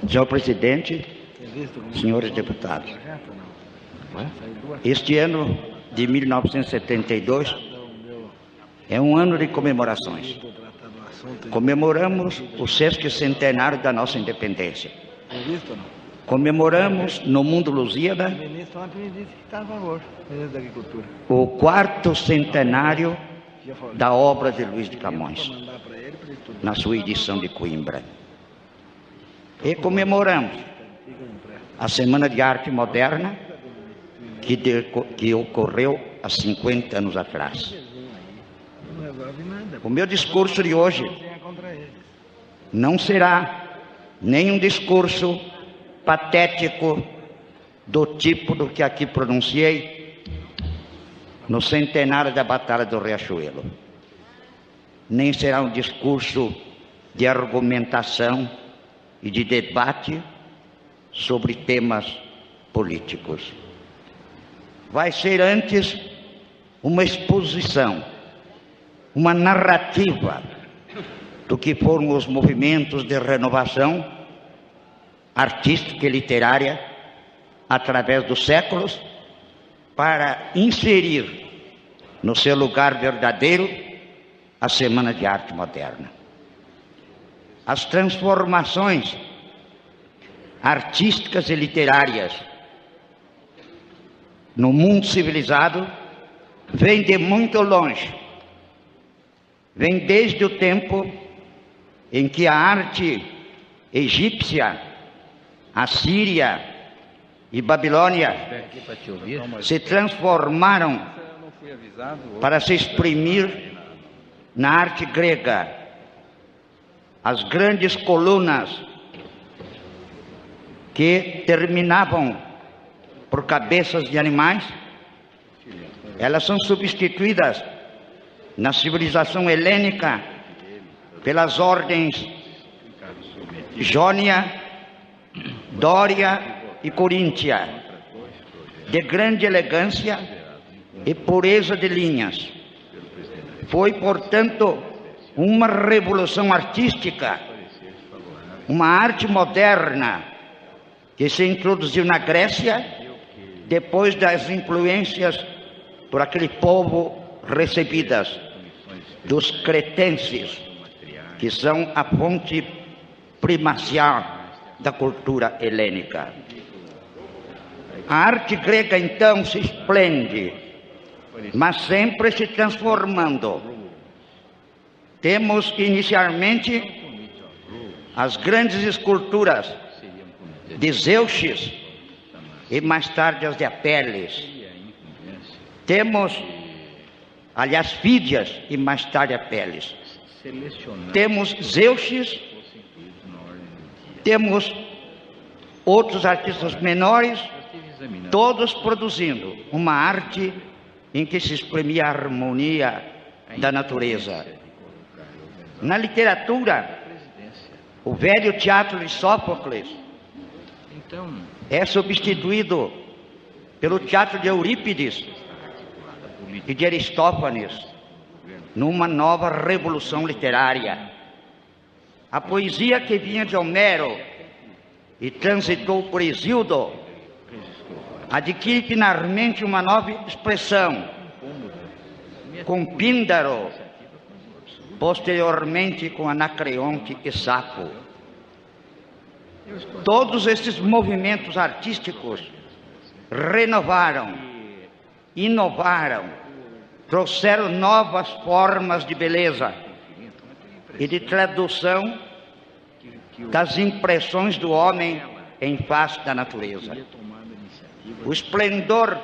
Senhor presidente, senhores deputados, este ano de 1972 é um ano de comemorações. Comemoramos o 6º centenário da nossa independência. Comemoramos no Mundo Lusíada o 4º centenário da obra de Luiz de Camões, na sua edição de Coimbra. E comemoramos a Semana de Arte Moderna, que ocorreu há 50 anos atrás. O meu discurso de hoje não será nem um discurso patético do tipo do que aqui pronunciei no centenário da Batalha do Riachuelo. Nem será um discurso de argumentação e de debate sobre temas políticos. Vai ser antes uma exposição, uma narrativa do que foram os movimentos de renovação artística e literária através dos séculos, para inserir no seu lugar verdadeiro a Semana de Arte Moderna. As transformações artísticas e literárias no mundo civilizado vêm de muito longe. Vem desde o tempo em que a arte egípcia, assíria e babilônia se transformaram para se exprimir na arte grega. As grandes colunas que terminavam por cabeças de animais, elas são substituídas na civilização helênica pelas ordens Jônia, Dória e Coríntia, de grande elegância e pureza de linhas. Foi, portanto, uma revolução artística, uma arte moderna que se introduziu na Grécia depois das influências por aquele povo recebidas dos cretenses, que são a fonte primacial da cultura helênica. A arte grega então se esplende, mas sempre se transformando. Temos inicialmente as grandes esculturas de Zeuxis e mais tarde as de Apeles. Temos, aliás, Fídias e mais tarde Apeles. Temos Zeuxis, temos outros artistas menores, todos produzindo uma arte em que se exprimia a harmonia da natureza. Na literatura, o velho teatro de Sófocles é substituído pelo teatro de Eurípides e de Aristófanes, numa nova revolução literária. A poesia que vinha de Homero e transitou por Hesíodo adquire finalmente uma nova expressão, com Píndaro, posteriormente com Anacreonte e Sapo. Todos esses movimentos artísticos renovaram, inovaram, trouxeram novas formas de beleza e de tradução das impressões do homem em face da natureza. O esplendor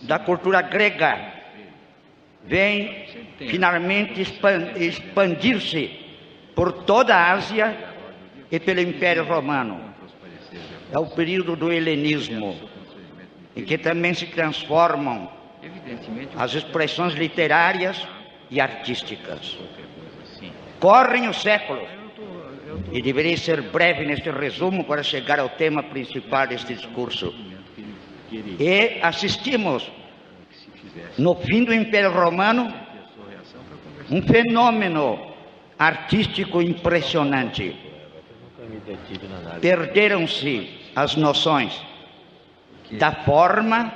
da cultura grega vem finalmente expandir-se por toda a Ásia e pelo Império Romano. É o período do helenismo, em que também se transformam as expressões literárias e artísticas. Correm os séculos, e deveria ser breve neste resumo para chegar ao tema principal deste discurso. E assistimos, no fim do Império Romano, um fenômeno artístico impressionante. Perderam-se as noções da forma,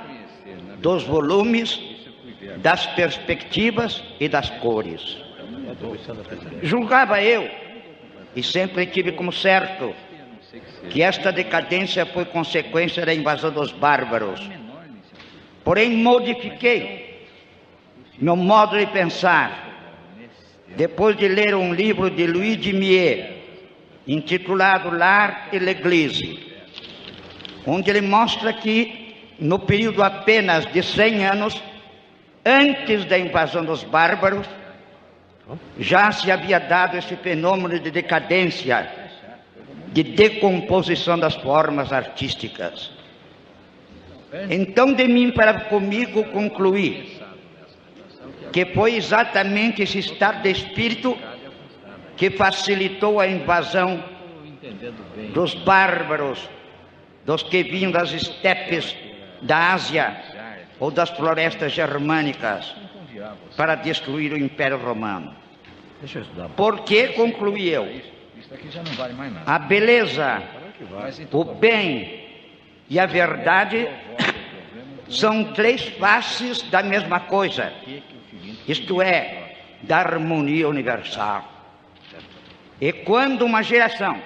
dos volumes, das perspectivas e das cores. Julgava eu, e sempre tive como certo, que esta decadência foi consequência da invasão dos bárbaros. Porém, modifiquei meu modo de pensar depois de ler um livro de Louis de Mier, intitulado L'Art et l'Église, onde ele mostra que, no período apenas de 100 anos, antes da invasão dos bárbaros, já se havia dado esse fenômeno de decadência, de decomposição das formas artísticas. Então, de mim para comigo, concluí que foi exatamente esse estado de espírito que facilitou a invasão dos bárbaros, dos que vinham das estepes da Ásia ou das florestas germânicas, para destruir o Império Romano. Porque, concluí eu, a beleza, o bem e a verdade são três faces da mesma coisa, isto é, da harmonia universal. E quando uma geração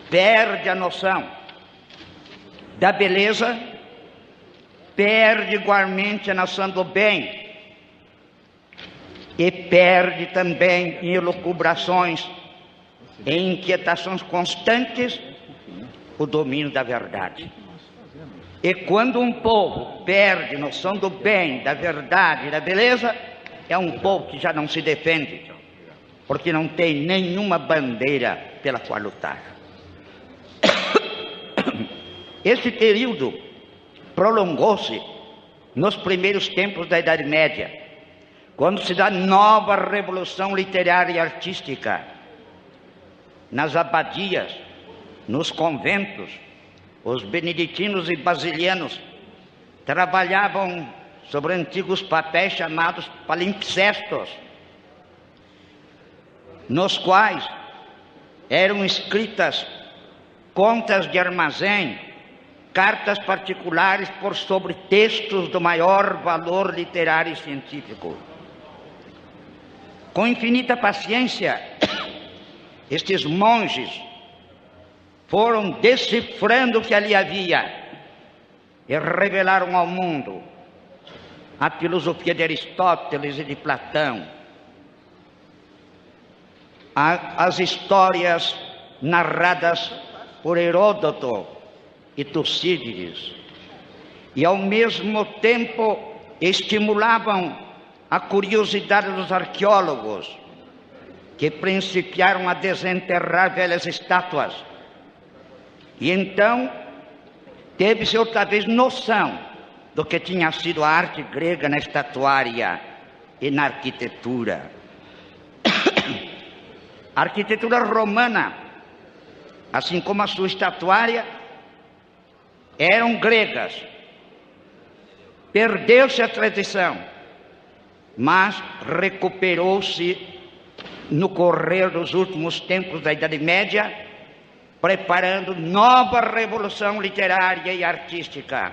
perde a noção da beleza, perde igualmente a noção do bem e perde também em elucubrações, em inquietações constantes, o domínio da verdade. E quando um povo perde a noção do bem, da verdade e da beleza, é um povo que já não se defende, porque não tem nenhuma bandeira pela qual lutar. Esse período prolongou-se nos primeiros tempos da Idade Média, quando se dá nova revolução literária e artística. Nas abadias, nos conventos, os beneditinos e basilianos trabalhavam sobre antigos papéis chamados palimpsestos, nos quais eram escritas contas de armazém, cartas particulares por sobre textos do maior valor literário e científico. Com infinita paciência, estes monges foram decifrando o que ali havia e revelaram ao mundo a filosofia de Aristóteles e de Platão, as histórias narradas por Heródoto e Tucídides, e ao mesmo tempo estimulavam a curiosidade dos arqueólogos, que principiaram a desenterrar velhas estátuas. E então teve-se outra vez noção do que tinha sido a arte grega na estatuária e na arquitetura. A arquitetura romana, assim como a sua estatuária, eram gregas. Perdeu-se a tradição, mas recuperou-se no correr dos últimos tempos da Idade Média, preparando nova revolução literária e artística,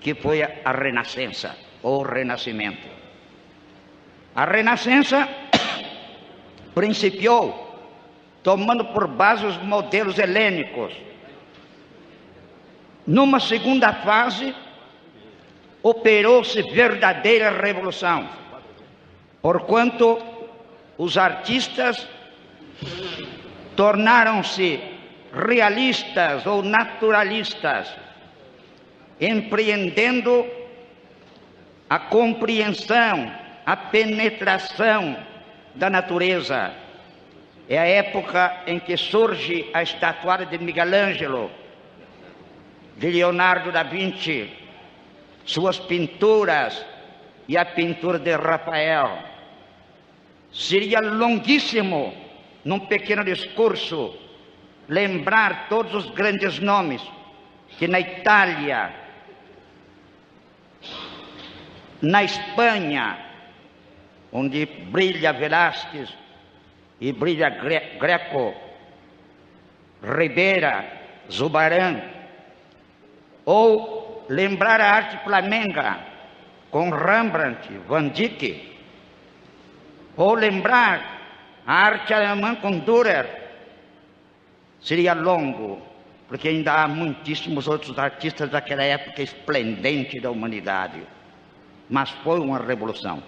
que foi a Renascença, ou Renascimento. A Renascença principiou tomando por base os modelos helênicos. Numa segunda fase, operou-se verdadeira revolução, porquanto os artistas tornaram-se realistas ou naturalistas, empreendendo a compreensão, a penetração da natureza. É a época em que surge a estatuária de Miguel Ângelo, de Leonardo da Vinci, suas pinturas e a pintura de Rafael. Seria longuíssimo, num pequeno discurso, lembrar todos os grandes nomes que na Itália, na Espanha, onde brilha Velázquez e brilha Greco, Ribeira, Zubarão, ou lembrar a arte flamenga com Rembrandt, Van Dyck, ou lembrar a arte alemã com Dürer, seria longo, porque ainda há muitíssimos outros artistas daquela época esplendente da humanidade. Mas foi uma revolução.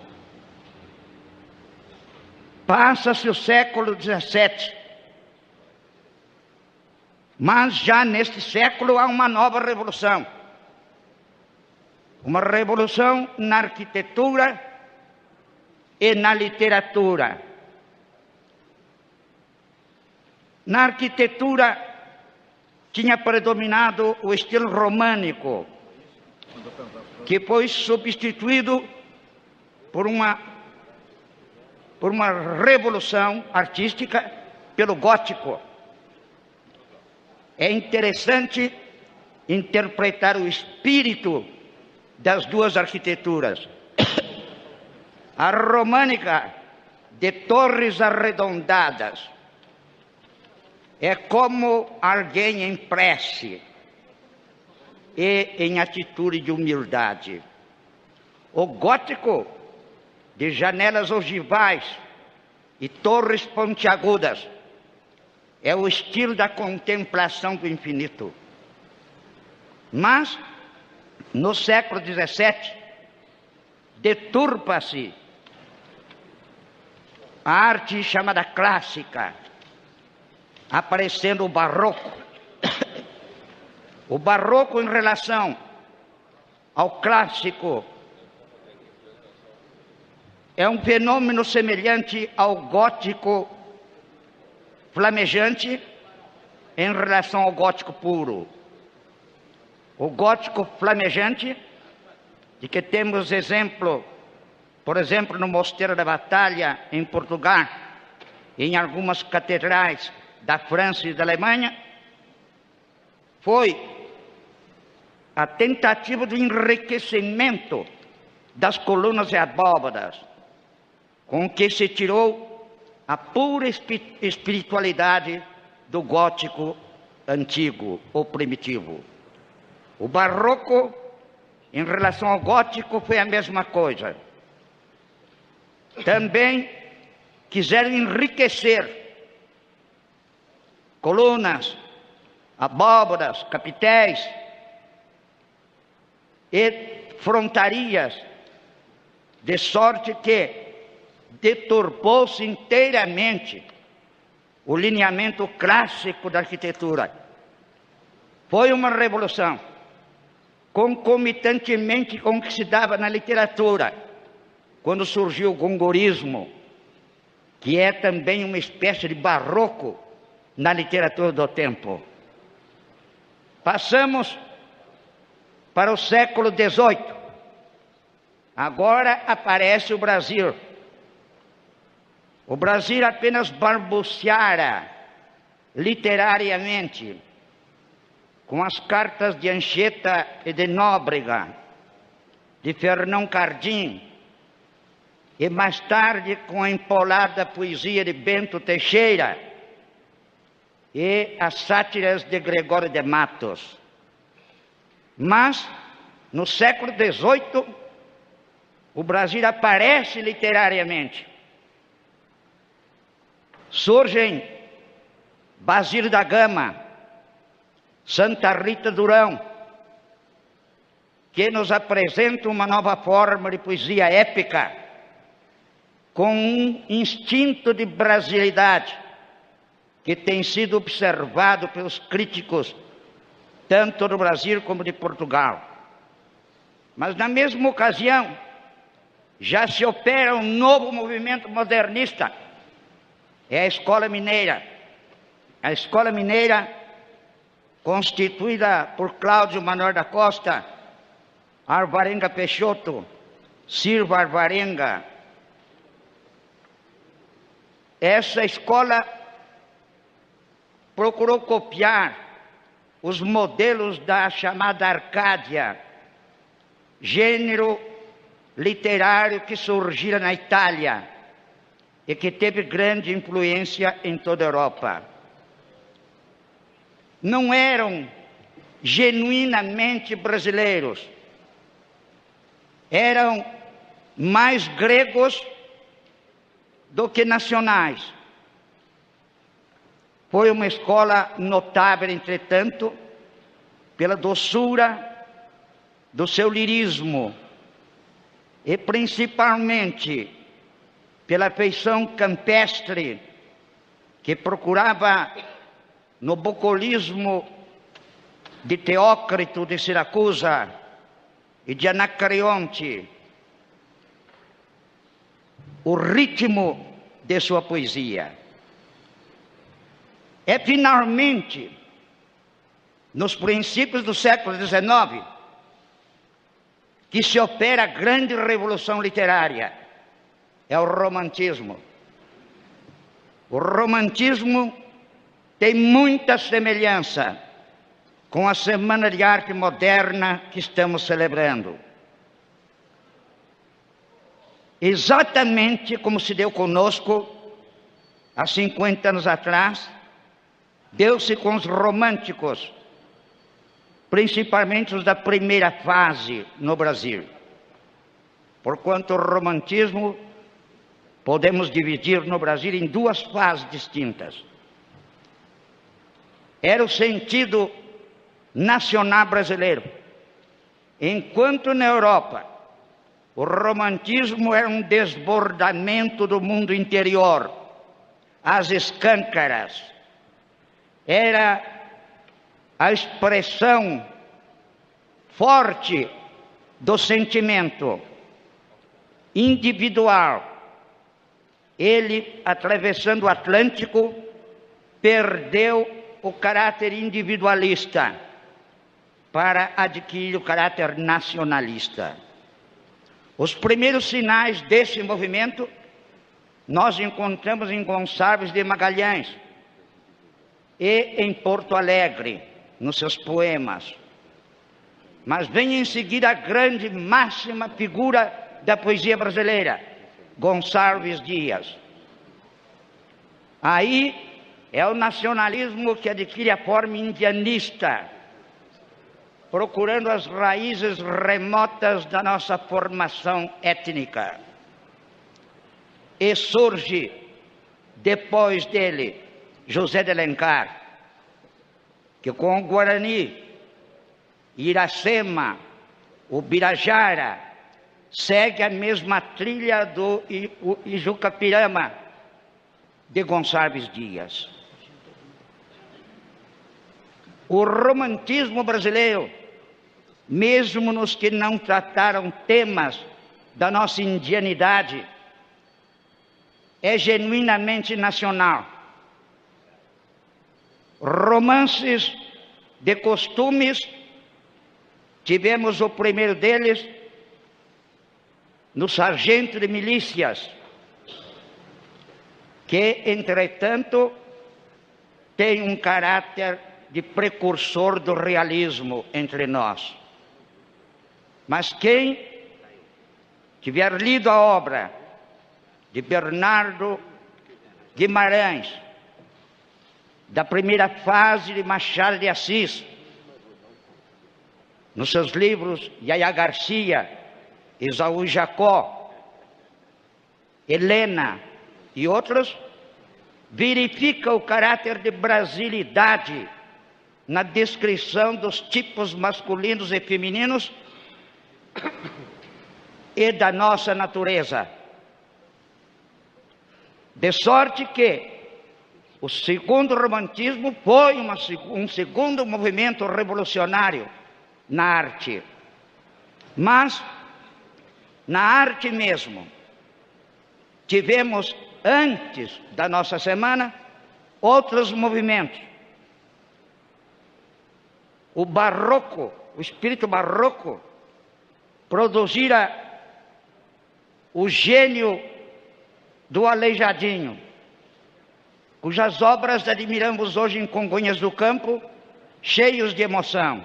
Passa-se o século XVII, mas já neste século há uma nova revolução. Uma revolução na arquitetura e na literatura. Na arquitetura tinha predominado o estilo românico, que foi substituído por uma revolução artística pelo gótico. É interessante interpretar o espírito das duas arquiteturas. A românica, de torres arredondadas, é como alguém em prece e em atitude de humildade. O gótico, de janelas ogivais e torres pontiagudas, é o estilo da contemplação do infinito. Mas, no século XVII, deturpa-se a arte chamada clássica, aparecendo o barroco. O barroco, em relação ao clássico, é um fenômeno semelhante ao gótico flamejante em relação ao gótico puro. O gótico flamejante, de que temos exemplo, por exemplo, no Mosteiro da Batalha, em Portugal, e em algumas catedrais da França e da Alemanha, foi a tentativa do enriquecimento das colunas e abóbadas, com que se tirou a pura espiritualidade do gótico antigo ou primitivo. O barroco, em relação ao gótico, foi a mesma coisa. Também quiseram enriquecer colunas, abóbadas, capitéis e frontarias, de sorte que deturpou-se inteiramente o lineamento clássico da arquitetura. Foi uma revolução, concomitantemente com o que se dava na literatura, quando surgiu o gongorismo, que é também uma espécie de barroco na literatura do tempo. Passamos para o século XVIII. Agora aparece o Brasil. O Brasil apenas balbuciara literariamente com as cartas de Anchieta e de Nóbrega, de Fernão Cardim, e mais tarde com a empolada poesia de Bento Teixeira e as sátiras de Gregório de Matos. Mas, no século XVIII, o Brasil aparece literariamente. Surgem Basílio da Gama, Santa Rita Durão, que nos apresentam uma nova forma de poesia épica, com um instinto de brasilidade, que tem sido observado pelos críticos, tanto do Brasil como de Portugal. Mas, na mesma ocasião, já se opera um novo movimento modernista. É a Escola Mineira. A Escola Mineira, constituída por Cláudio Manuel da Costa, Alvarenga Peixoto, Silva Alvarenga. Essa escola procurou copiar os modelos da chamada Arcádia, gênero literário que surgira na Itália e que teve grande influência em toda a Europa. não eram genuinamente brasileiros. Eram mais gregos do que nacionais. Foi uma escola notável, entretanto, pela doçura do seu lirismo e principalmente pela feição campestre que procurava no bucolismo de Teócrito de Siracusa e de Anacreonte o ritmo de sua poesia. É finalmente, nos princípios do século XIX, que se opera a grande revolução literária. É o romantismo. O romantismo tem muita semelhança com a Semana de Arte Moderna que estamos celebrando. Exatamente como se deu conosco há 50 anos atrás, deu-se com os românticos, principalmente os da primeira fase no Brasil. Porquanto o romantismo podemos dividir no Brasil em duas fases distintas. Era o sentido nacional brasileiro, enquanto na Europa o romantismo era um desbordamento do mundo interior, às escâncaras. Era a expressão forte do sentimento individual. Ele, atravessando o Atlântico, perdeu o caráter individualista para adquirir o caráter nacionalista. Os primeiros sinais desse movimento nós encontramos em Gonçalves de Magalhães e em Porto Alegre, nos seus poemas. Mas vem em seguida a grande máxima figura da poesia brasileira, Gonçalves Dias. Aí é o nacionalismo que adquire a forma indianista, procurando as raízes remotas da nossa formação étnica. E surge, depois dele, José de Alencar, que com o Guarani, Iracema, o Birajara, segue a mesma trilha do Ijucapirama de Gonçalves Dias. O romantismo brasileiro, mesmo nos que não trataram temas da nossa indianidade, é genuinamente nacional. Romances de costumes, tivemos o primeiro deles no Sargento de Milícias, que, entretanto, tem um caráter de precursor do realismo entre nós. Mas quem tiver lido a obra de Bernardo Guimarães, da primeira fase de Machado de Assis, nos seus livros Yaya Garcia, Esaú Jacó, Helena e outros, verifica o caráter de brasilidade na descrição dos tipos masculinos e femininos e da nossa natureza. De sorte que o segundo romantismo foi um segundo movimento revolucionário na arte. Mas, na arte mesmo, tivemos, antes da nossa semana, outros movimentos. O barroco, o espírito barroco, produzira o gênio do Aleijadinho, cujas obras admiramos hoje em Congonhas do Campo, cheios de emoção.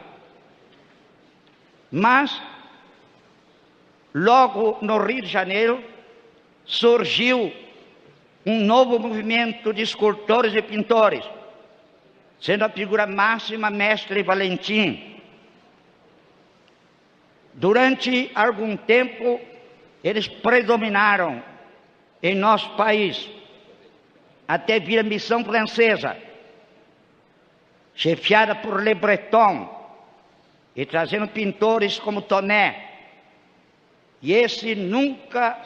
Mas, logo no Rio de Janeiro, surgiu um novo movimento de escultores e pintores, sendo a figura máxima Mestre Valentim. Durante algum tempo, eles predominaram em nosso país, até vir a missão francesa, chefiada por Le Breton, e trazendo pintores como Tonet, e esse nunca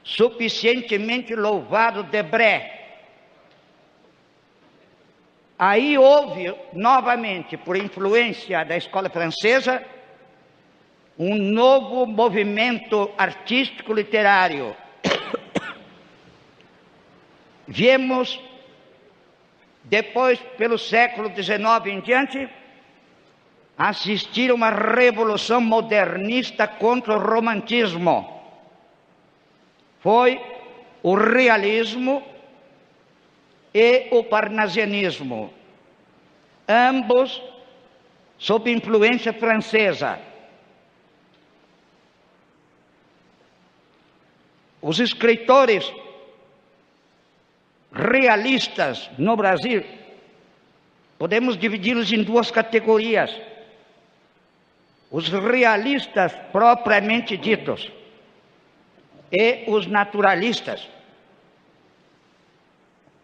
suficientemente louvado Debré. Aí houve, novamente, por influência da escola francesa, um novo movimento artístico-literário. Viemos, depois, pelo século XIX em diante, assistir a uma revolução modernista contra o romantismo. Foi o realismo e o parnasianismo, ambos sob influência francesa. Os escritores realistas no Brasil, podemos dividi-los em duas categorias: os realistas propriamente ditos e os naturalistas.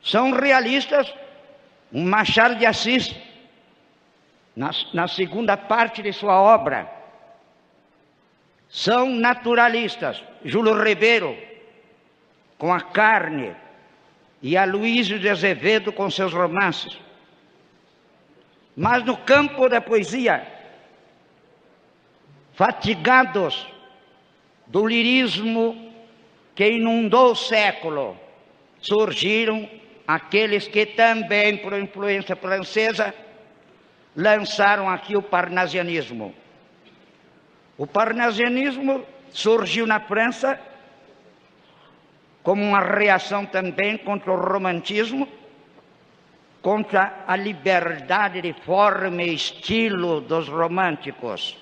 São realistas um Machado de Assis, na segunda parte de sua obra. São naturalistas Júlio Ribeiro, com A Carne, e Aloísio de Azevedo, com seus romances. Mas no campo da poesia, fatigados do lirismo que inundou o século, surgiram aqueles que também, por influência francesa, lançaram aqui o parnasianismo. O parnasianismo surgiu na França como uma reação também contra o romantismo, contra a liberdade de forma e estilo dos românticos.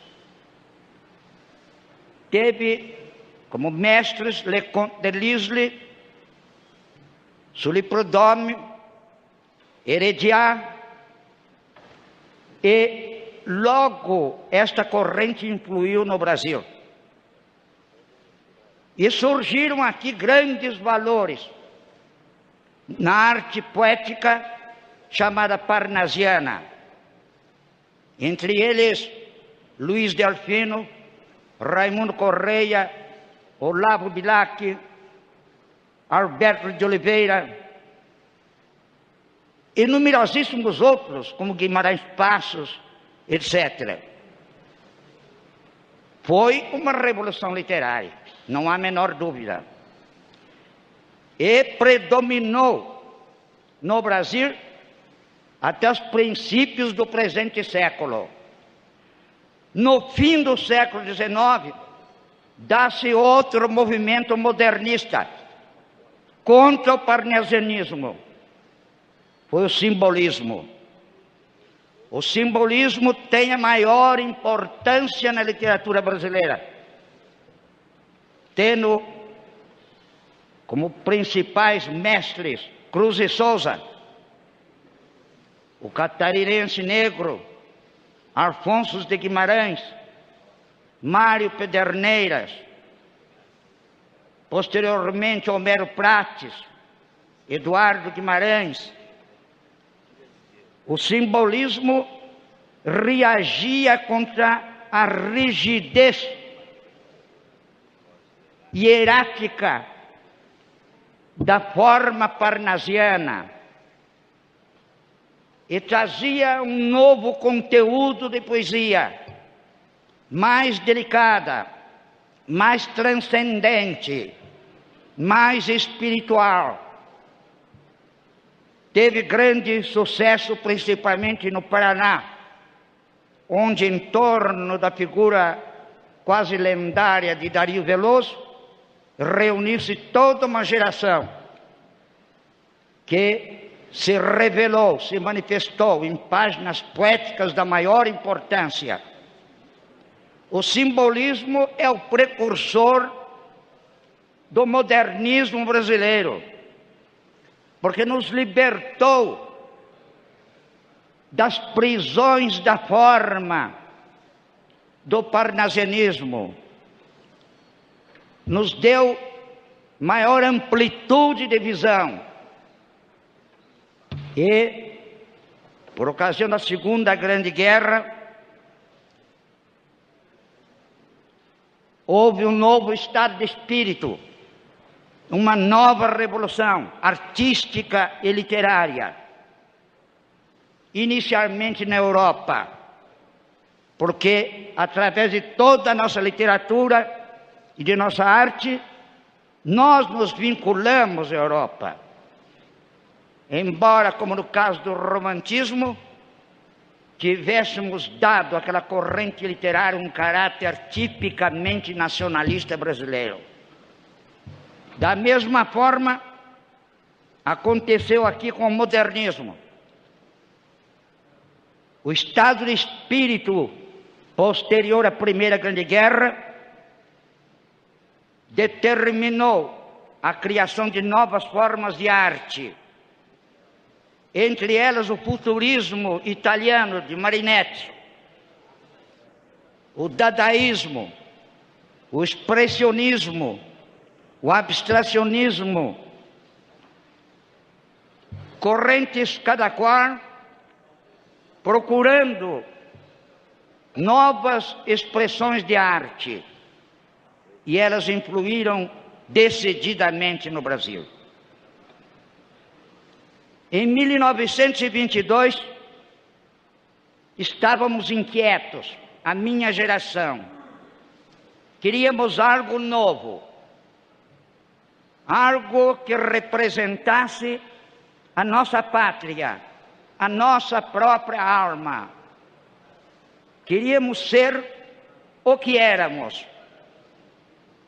Teve como mestres Leconte de Lisle, Sully Prudhomme, Heredia, e logo esta corrente influiu no Brasil. E surgiram aqui grandes valores na arte poética chamada parnasiana. Entre eles, Luiz Delfino, Raimundo Correia, Olavo Bilac, Alberto de Oliveira, e numerosíssimos outros, como Guimarães Passos, etc. Foi uma revolução literária, não há a menor dúvida. E predominou no Brasil até os princípios do presente século. No fim do século XIX, dá-se outro movimento modernista contra o parnasianismo. Foi o simbolismo. O simbolismo tem a maior importância na literatura brasileira, tendo como principais mestres Cruz e Souza, o catarinense negro Afonso de Guimarães, Mário Pederneiras, posteriormente Homero Prates, Eduardo Guimarães. O simbolismo reagia contra a rigidez hierárquica da forma parnasiana e trazia um novo conteúdo de poesia, mais delicada, mais transcendente, mais espiritual. Teve grande sucesso, principalmente no Paraná, onde, em torno da figura quase lendária de Dario Veloso, reuniu-se toda uma geração que se revelou, se manifestou em páginas poéticas da maior importância. O simbolismo é o precursor do modernismo brasileiro, porque nos libertou das prisões da forma do parnasianismo, nos deu maior amplitude de visão. E, por ocasião da Segunda Grande Guerra, houve um novo estado de espírito, uma nova revolução artística e literária, inicialmente na Europa, porque através de toda a nossa literatura e de nossa arte, nós nos vinculamos à Europa. Embora, como no caso do romantismo, tivéssemos dado àquela corrente literária um caráter tipicamente nacionalista brasileiro. Da mesma forma, aconteceu aqui com o modernismo. O estado de espírito posterior à Primeira Grande Guerra determinou a criação de novas formas de arte, entre elas o futurismo italiano de Marinetti, o dadaísmo, o expressionismo, o abstracionismo, correntes cada qual procurando novas expressões de arte, e elas influíram decididamente no Brasil. Em 1922, estávamos inquietos, a minha geração. Queríamos algo novo, algo que representasse a nossa pátria, a nossa própria alma. Queríamos ser o que éramos.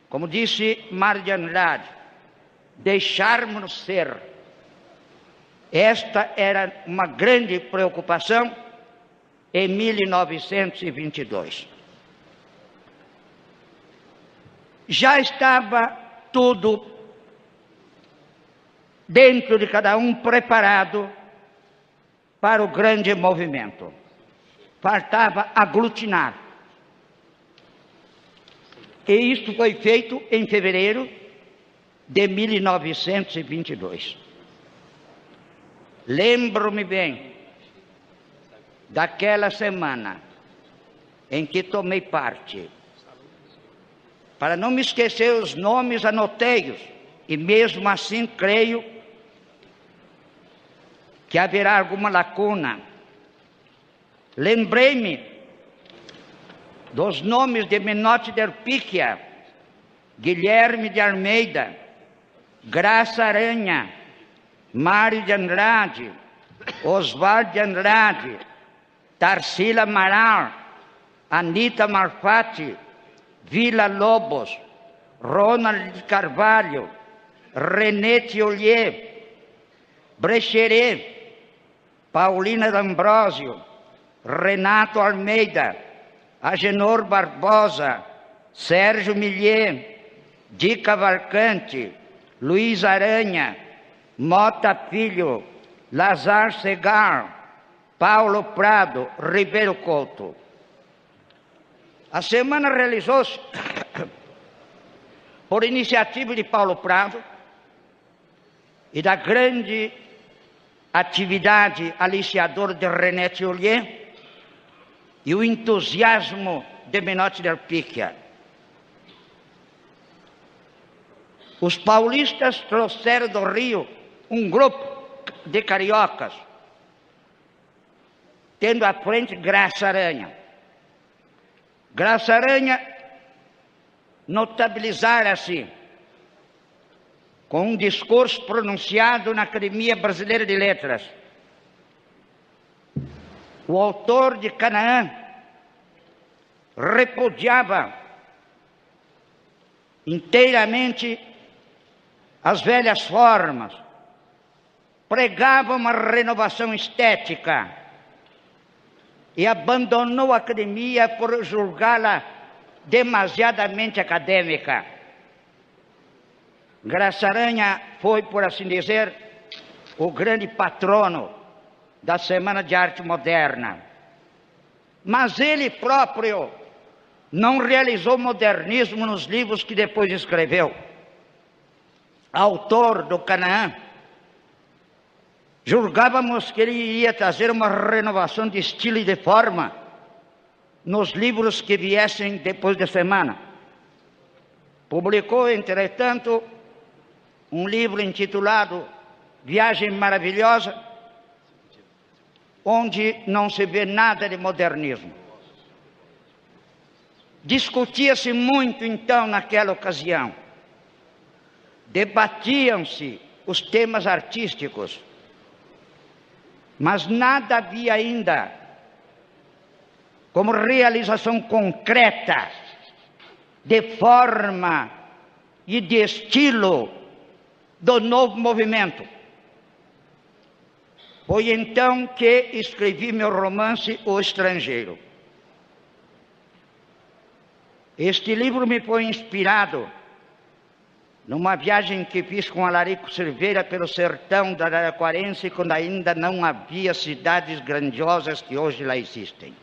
Como disse Mário de Andrade, deixarmos-nos ser. Esta era uma grande preocupação em 1922. Já estava tudo dentro de cada um preparado para o grande movimento. Faltava aglutinar. E isto foi feito em fevereiro de 1922. Lembro-me bem daquela semana em que tomei parte. Para não me esquecer os nomes, anotei-os, e mesmo assim creio que haverá alguma lacuna. Lembrei-me dos nomes de Menotti del Picchia, Guilherme de Almeida, Graça Aranha, Mário de Andrade, Oswaldo de Andrade, Tarsila Amaral, Anita Malfatti, Vila Lobos, Ronald de Carvalho, René Thiollier, Brecheret, Paulina D'Ambrosio, Renato Almeida, Agenor Barbosa, Sérgio Millier, Di Cavalcante, Luiz Aranha, Mota Filho, Lazar Segar, Paulo Prado, Ribeiro Couto. A semana realizou-se por iniciativa de Paulo Prado e da grande atividade aliciadora de René Thiollier e o entusiasmo de Menotti del Picchia. Os paulistas trouxeram do Rio um grupo de cariocas, tendo à frente Graça Aranha. Graça Aranha notabilizara-se com um discurso pronunciado na Academia Brasileira de Letras. O autor de Canaã repudiava inteiramente as velhas formas, pregava uma renovação estética e abandonou a academia por julgá-la demasiadamente acadêmica. Graça Aranha foi, por assim dizer, o grande patrono da Semana de Arte Moderna. Mas ele próprio não realizou modernismo nos livros que depois escreveu. Autor do Canaã, julgávamos que ele iria trazer uma renovação de estilo e de forma nos livros que viessem depois da Semana. Publicou, entretanto, um livro intitulado Viagem Maravilhosa, onde não se vê nada de modernismo. Discutia-se muito, então, naquela ocasião. Debatiam-se os temas artísticos, mas nada havia ainda como realização concreta de forma e de estilo do novo movimento. Foi então que escrevi meu romance O Estrangeiro. Este livro me foi inspirado numa viagem que fiz com Alarico Silveira pelo sertão da Araraquarense, quando ainda não havia cidades grandiosas que hoje lá existem.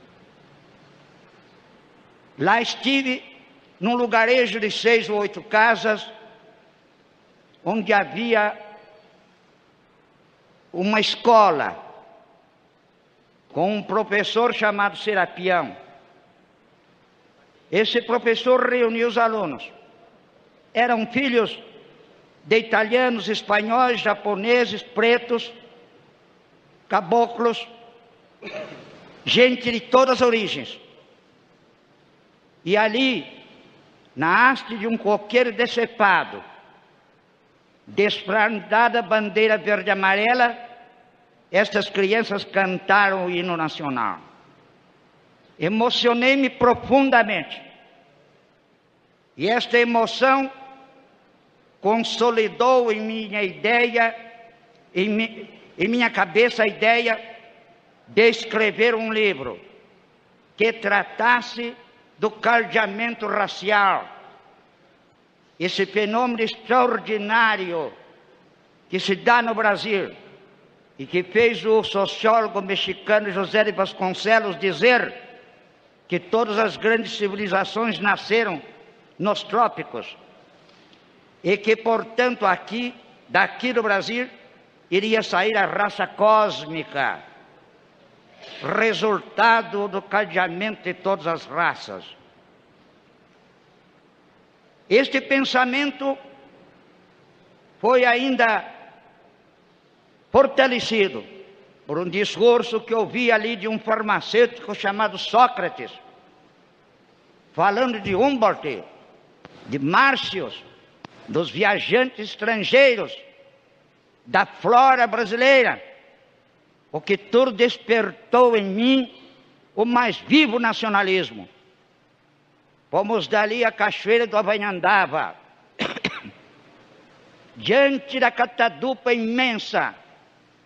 Lá estive num lugarejo de 6 ou 8 casas, onde havia uma escola com um professor chamado Serapião. Esse professor reuniu os alunos. Eram filhos de italianos, espanhóis, japoneses, pretos, caboclos, gente de todas as origens. E ali, na haste de um coqueiro decepado, desfraldada bandeira verde e amarela, estas crianças cantaram o hino nacional. Emocionei-me profundamente. E esta emoção consolidou em minha ideia, em minha cabeça a ideia de escrever um livro que tratasse do caldeamento racial, esse fenômeno extraordinário que se dá no Brasil e que fez o sociólogo mexicano José de Vasconcelos dizer que todas as grandes civilizações nasceram nos trópicos e que, portanto, daqui do Brasil, iria sair a raça cósmica, resultado do caldeamento de todas as raças. Este pensamento foi ainda fortalecido por um discurso que ouvi ali de um farmacêutico chamado Sócrates, falando de Humboldt, de Márcios, dos viajantes estrangeiros, da flora brasileira, o que tudo despertou em mim o mais vivo nacionalismo. Fomos dali à Cachoeira do Avanhandava, diante da catadupa imensa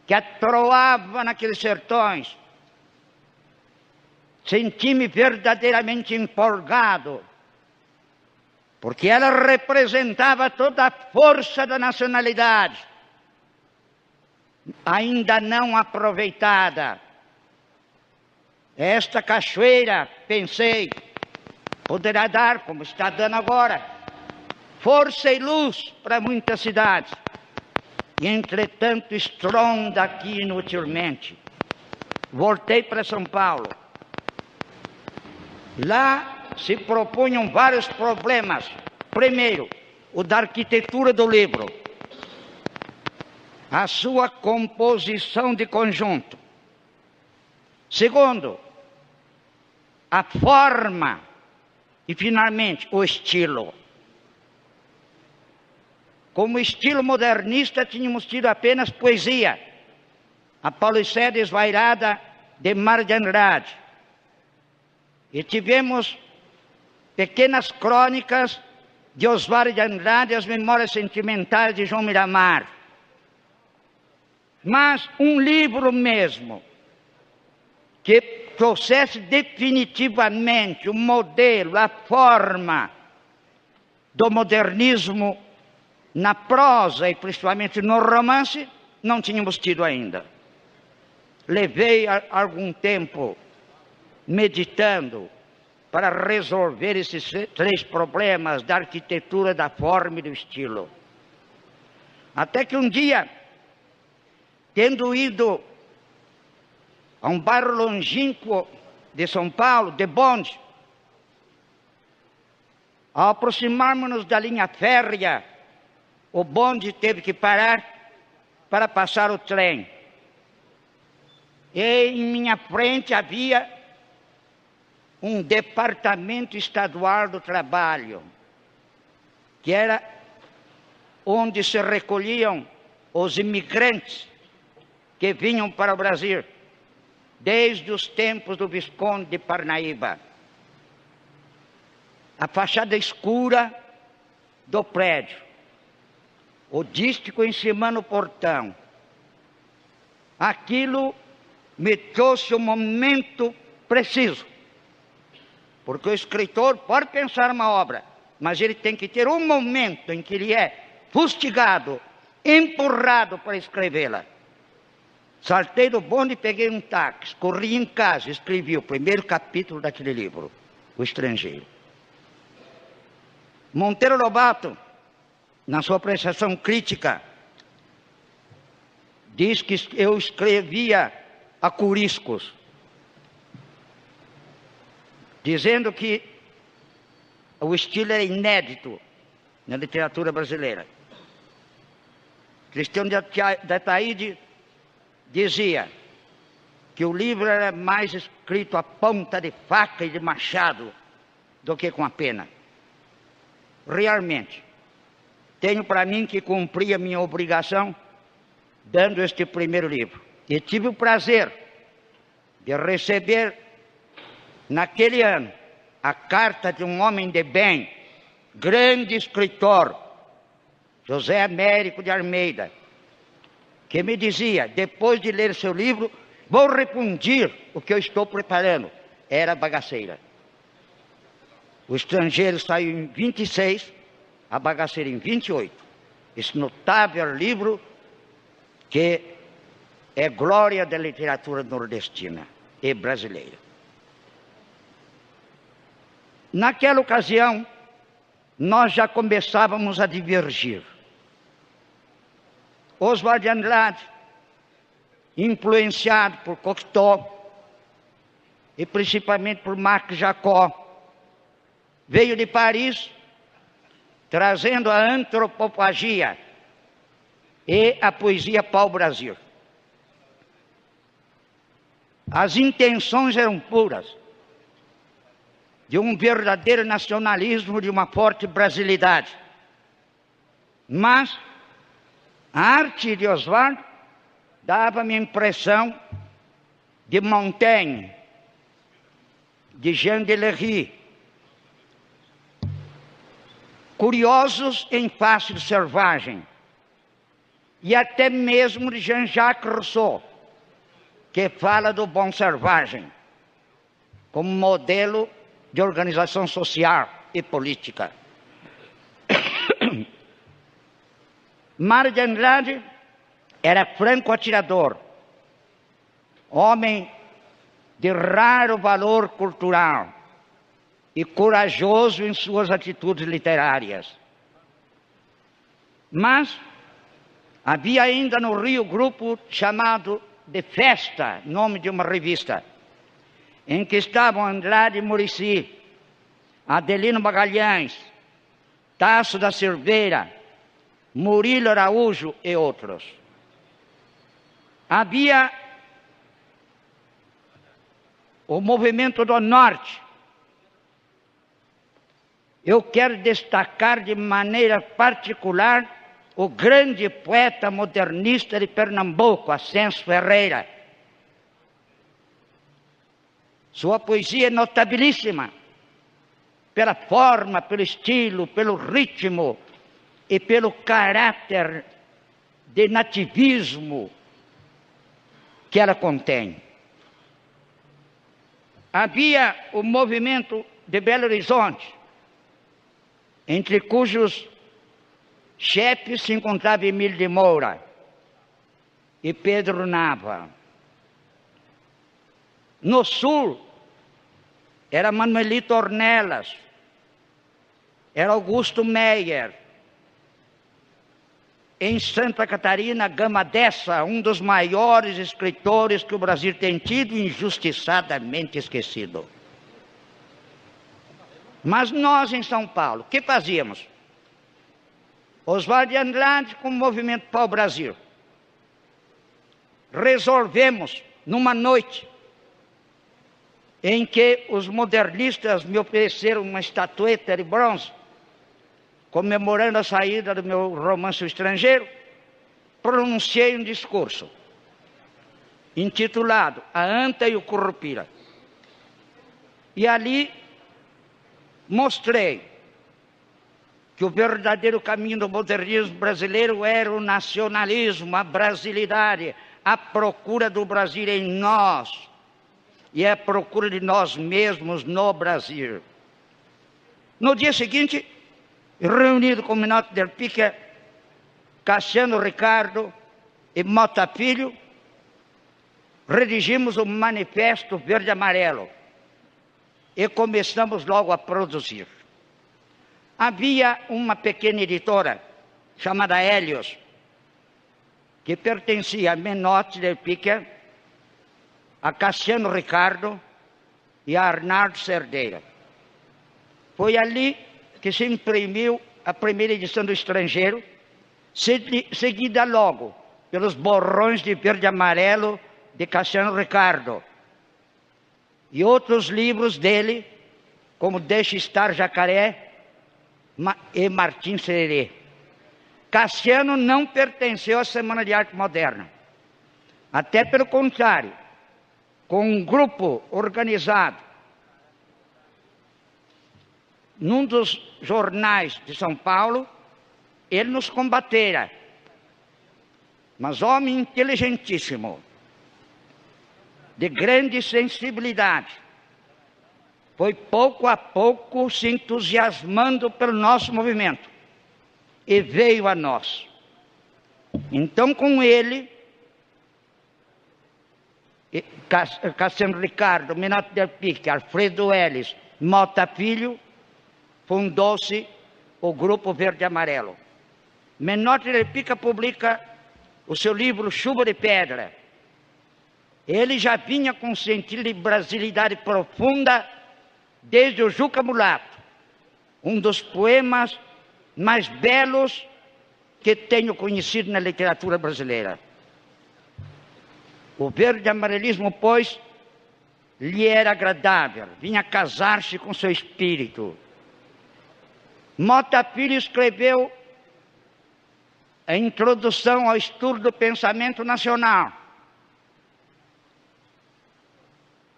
que atroava naqueles sertões. Senti-me verdadeiramente empolgado, porque ela representava toda a força da nacionalidade, ainda não aproveitada. Esta cachoeira, pensei, poderá dar, como está dando agora, força e luz para muitas cidades. E, entretanto, estronda aqui inutilmente. Voltei para São Paulo. Lá se propunham vários problemas. Primeiro, o da arquitetura do livro, a sua composição de conjunto. Segundo, a forma e, finalmente, o estilo. Como estilo modernista, tínhamos tido apenas poesia, a Paulicéia Desvairada de Mário de Andrade. E tivemos pequenas crônicas de Oswald de Andrade e as Memórias Sentimentais de João Miramar. Mas um livro mesmo, que trouxesse definitivamente o modelo, a forma do modernismo na prosa e principalmente no romance, não tínhamos tido ainda. levei algum tempo meditando para resolver esses 3 problemas da arquitetura, da forma e do estilo. Até que um dia, tendo ido a um bairro longínquo de São Paulo, de bonde, ao aproximarmos-nos da linha férrea, o bonde teve que parar para passar o trem. E em minha frente havia um departamento estadual do trabalho, que era onde se recolhiam os imigrantes que vinham para o Brasil, desde os tempos do Visconde de Parnaíba. A fachada escura do prédio, o dístico em cima no portão. Aquilo me trouxe um momento preciso, porque o escritor pode pensar uma obra, mas ele tem que ter um momento em que ele é fustigado, empurrado para escrevê-la. Saltei do bonde e peguei um táxi, corri em casa, escrevi o primeiro capítulo daquele livro, O Estrangeiro. Monteiro Lobato, na sua apreciação crítica, diz que eu escrevia a curiscos, dizendo que o estilo era inédito na literatura brasileira. Cristiano de Ataíde dizia que o livro era mais escrito a ponta de faca e de machado do que com a pena. Realmente, tenho para mim que cumprir a minha obrigação dando este primeiro livro. E tive o prazer de receber, naquele ano, a carta de um homem de bem, grande escritor, José Américo de Almeida, que me dizia, depois de ler seu livro, vou refundir o que eu estou preparando. Era Bagaceira. O Estrangeiro saiu em 26, a Bagaceira em 28. Esse notável livro que é glória da literatura nordestina e brasileira. Naquela ocasião, nós já começávamos a divergir. Oswald de Andrade, influenciado por Cocteau e principalmente por Marc Jacot, veio de Paris trazendo a antropofagia e a poesia pau-brasil. As intenções eram puras, de um verdadeiro nacionalismo, de uma forte brasilidade. Mas a arte de Oswald dava-me a impressão de Montaigne, de Jean Delery, curiosos em face selvagem, e até mesmo de Jean-Jacques Rousseau, que fala do bom selvagem como modelo de organização social e política. Mário de Andrade era franco atirador, homem de raro valor cultural e corajoso em suas atitudes literárias. Mas havia ainda no Rio grupo chamado de Festa, nome de uma revista, em que estavam Andrade e Muricy, Adelino Magalhães, Tasso da Silveira, Murilo Araújo e outros. Havia o movimento do Norte. Eu quero destacar de maneira particular o grande poeta modernista de Pernambuco, Ascenso Ferreira. Sua poesia é notabilíssima, pela forma, pelo estilo, pelo ritmo e pelo caráter de nativismo que ela contém. Havia o movimento de Belo Horizonte, entre cujos chefes se encontrava Emílio de Moura e Pedro Nava. No sul, era Manuelito Ornelas, era Augusto Meyer. Em Santa Catarina, Gama Dessa, um dos maiores escritores que o Brasil tem tido, injustiçadamente esquecido. Mas nós, em São Paulo, o que fazíamos? Oswald de Andrade com o Movimento Pau-Brasil. Resolvemos, numa noite, em que os modernistas me ofereceram uma estatueta de bronze, comemorando a saída do meu romance O Estrangeiro, pronunciei um discurso intitulado A Anta e o Curupira. E ali mostrei que o verdadeiro caminho do modernismo brasileiro era o nacionalismo, a brasilidade, a procura do Brasil em nós e a procura de nós mesmos no Brasil. No dia seguinte, reunido com Menotti del Pica, Cassiano Ricardo e Mota Filho, redigimos o Manifesto Verde Amarelo e começamos logo a produzir. Havia uma pequena editora chamada Hélios, que pertencia a Menotti del Pica, a Cassiano Ricardo e a Arnaldo Cerdeira. Foi ali que se imprimiu a primeira edição do Estrangeiro, seguida logo pelos borrões de Verde e Amarelo de Cassiano Ricardo e outros livros dele, como Deixa Estar Jacaré e Martim Sererê. Cassiano não pertenceu à Semana de Arte Moderna. Até pelo contrário, com um grupo organizado num dos jornais de São Paulo, ele nos combatera. Mas homem inteligentíssimo, de grande sensibilidade, foi pouco a pouco se entusiasmando pelo nosso movimento e veio a nós. Então, com ele, Cassiano Ricardo, Menotti del Pica, Alfredo Ellis, Mota Filho, fundou-se o Grupo Verde e Amarelo. Menotti del Pica publica o seu livro Chuva de Pedra. Ele já vinha com sentido de brasilidade profunda desde o Juca Mulato, um dos poemas mais belos que tenho conhecido na literatura brasileira. O verde amarelismo, pois, lhe era agradável, vinha casar-se com seu espírito. Mota Filho escreveu a introdução ao estudo do pensamento nacional.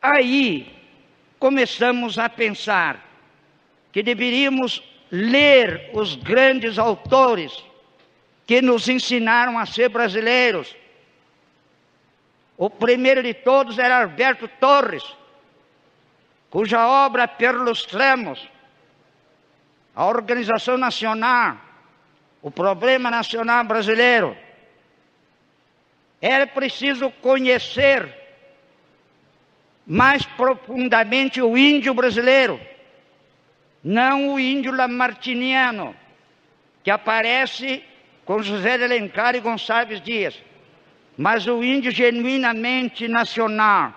Aí começamos a pensar que deveríamos ler os grandes autores que nos ensinaram a ser brasileiros. O primeiro de todos era Alberto Torres, cuja obra Perlustramos, a Organização Nacional, o Problema Nacional Brasileiro. Era preciso conhecer mais profundamente o índio brasileiro, não o índio lamartiniano, que aparece com José de Alencar e Gonçalves Dias, mas o índio genuinamente nacional,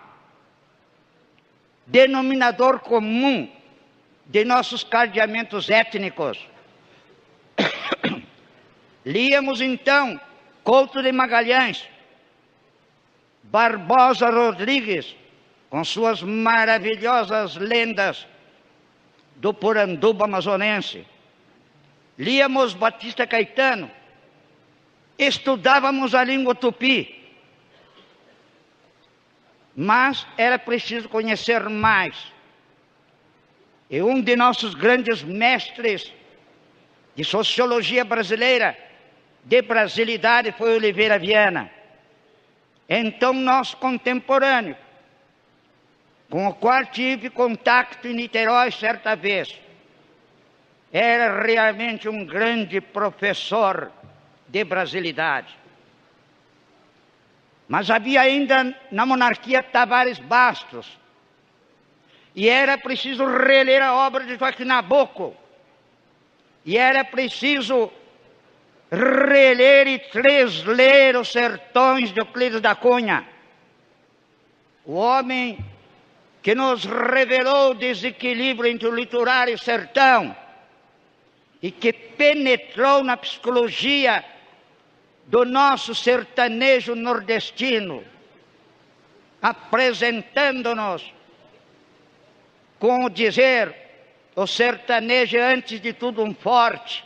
denominador comum de nossos cadeamentos étnicos. Líamos então Couto de Magalhães, Barbosa Rodrigues, com suas maravilhosas lendas do Poranduba amazonense. Líamos Batista Caetano, estudávamos a língua tupi, mas era preciso conhecer mais. E um de nossos grandes mestres de sociologia brasileira, de brasilidade, foi Oliveira Viana. Então, nosso contemporâneo, com o qual tive contato em Niterói certa vez, era realmente um grande professor de brasilidade. Mas havia ainda na monarquia Tavares Bastos. E era preciso reler a obra de Joaquim Nabuco. E era preciso reler e transler os sertões de Euclides da Cunha. O homem que nos revelou o desequilíbrio entre o litoral e o sertão e que penetrou na psicologia do nosso sertanejo nordestino, apresentando-nos com o dizer: o sertanejo é antes de tudo um forte,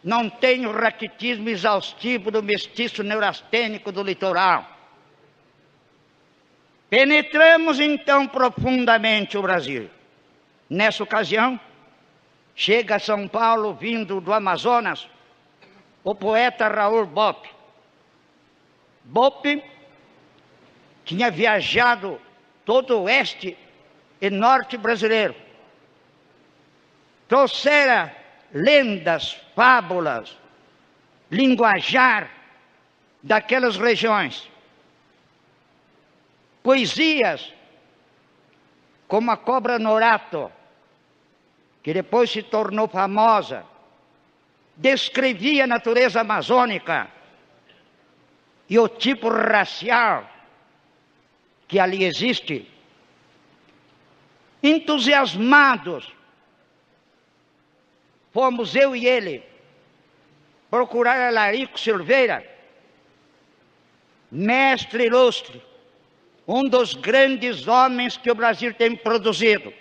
não tem o raquitismo exaustivo do mestiço neurastênico do litoral. Penetramos então profundamente o Brasil. Nessa ocasião, chega a São Paulo, vindo do Amazonas, o poeta Raul Bopp. Bopp tinha viajado todo o oeste e norte brasileiro. Trouxera lendas, fábulas, linguajar daquelas regiões. Poesias como a Cobra Norato, que depois se tornou famosa, descrevia a natureza amazônica e o tipo racial que ali existe. Entusiasmados, fomos eu e ele procurar Alarico Silveira, mestre ilustre, um dos grandes homens que o Brasil tem produzido,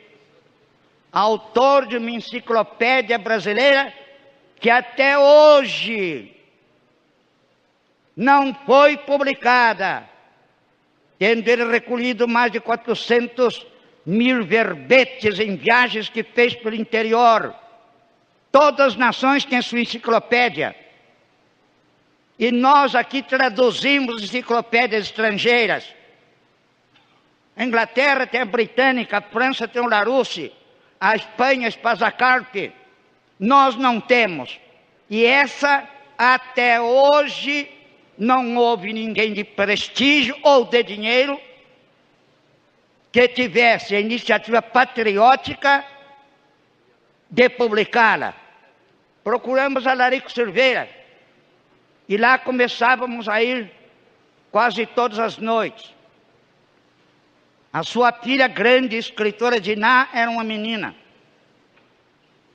autor de uma enciclopédia brasileira que até hoje não foi publicada, tendo ele recolhido mais de 400.000 verbetes em viagens que fez pelo interior. Todas as nações têm a sua enciclopédia. E nós aqui traduzimos enciclopédias estrangeiras. A Inglaterra tem a britânica, a França tem o Larousse, a Espanha, a Spazzacarpi. Nós não temos. E essa, até hoje, não houve ninguém de prestígio ou de dinheiro que tivesse a iniciativa patriótica de publicá-la. Procuramos Alarico Silveira e lá começávamos a ir quase todas as noites. A sua filha grande, escritora Diná, era uma menina.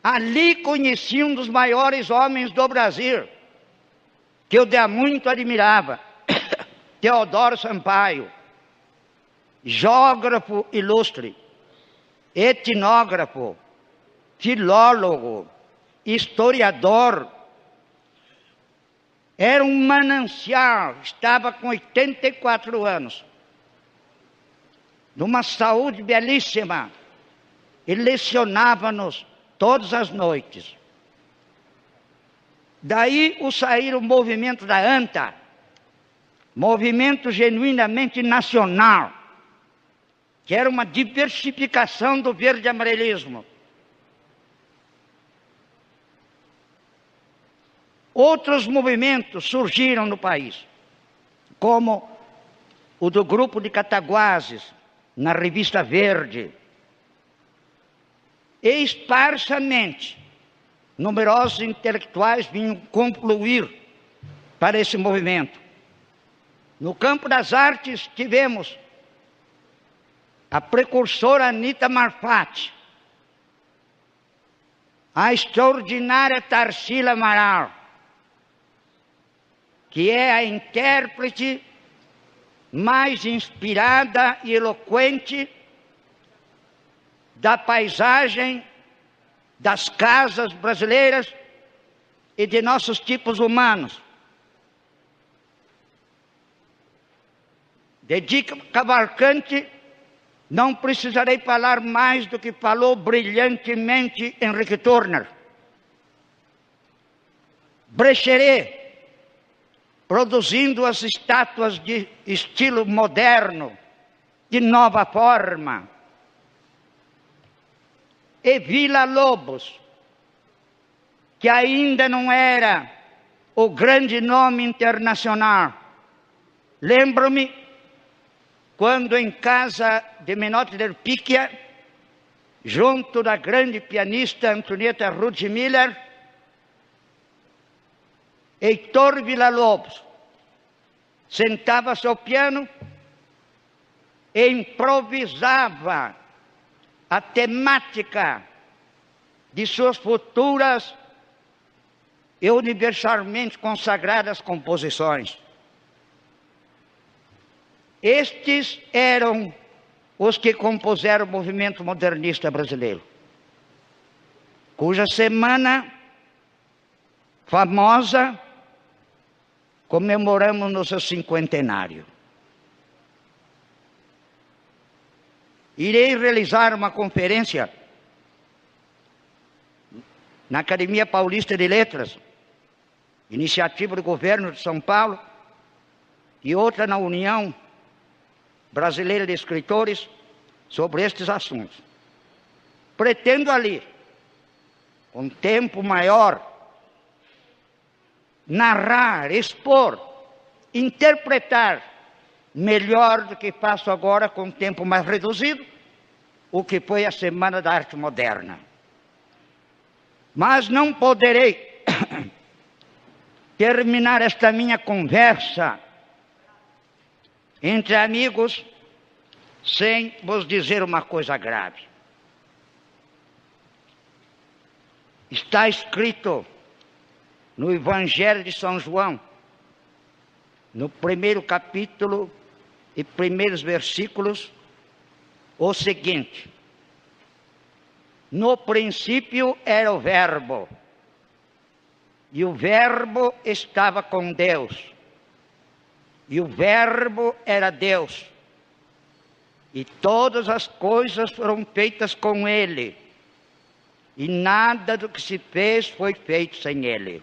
Ali conheci um dos maiores homens do Brasil, que eu de muito admirava, Teodoro Sampaio, geógrafo ilustre, etnógrafo, filólogo, historiador. Era um manancial, estava com 84 anos. Numa saúde belíssima, ele lecionava-nos todas as noites. Daí o movimento da ANTA, movimento genuinamente nacional, que era uma diversificação do verde-amarelismo. Outros movimentos surgiram no país, como o do Grupo de Cataguases, na Revista Verde. E esparsamente, numerosos intelectuais vinham confluir para esse movimento. No campo das artes, tivemos a precursora Anita Malfatti, a extraordinária Tarsila Amaral, que é a intérprete mais inspirada e eloquente da paisagem, das casas brasileiras e de nossos tipos humanos. De Dica Cavalcanti, não precisarei falar mais do que falou brilhantemente Henrique Turner. Brecheret, produzindo as estátuas de estilo moderno, de nova forma. E Villa-Lobos, que ainda não era o grande nome internacional, Lembro-me quando em casa de Menotti del Picchia, junto da grande pianista Antonieta Rudmiller, Heitor Villa-Lobos sentava-se ao piano e improvisava a temática de suas futuras e universalmente consagradas composições. Estes eram os que compuseram o movimento modernista brasileiro, cuja semana famosa comemoramos no seu cinquentenário. Irei realizar uma conferência na Academia Paulista de Letras, iniciativa do governo de São Paulo, e outra na União Brasileira de Escritores, sobre estes assuntos. Pretendo ali, com tempo maior, narrar, expor, interpretar, melhor do que faço agora com tempo mais reduzido, o que foi a Semana da Arte Moderna. Mas não poderei terminar esta minha conversa entre amigos sem vos dizer uma coisa grave. Está escrito no Evangelho de São João, no primeiro capítulo e primeiros versículos, o seguinte: no princípio era o Verbo, e o Verbo estava com Deus, e o Verbo era Deus, e todas as coisas foram feitas com Ele, e nada do que se fez foi feito sem Ele.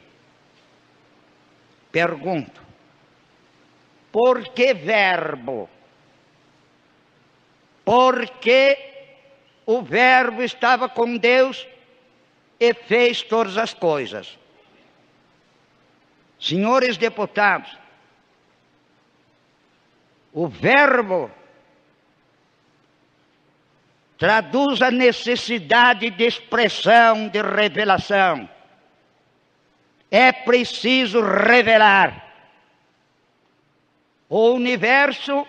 Pergunto, por que Verbo? Porque o Verbo estava com Deus e fez todas as coisas. Senhores deputados, o Verbo traduz a necessidade de expressão, de revelação. É preciso revelar. O universo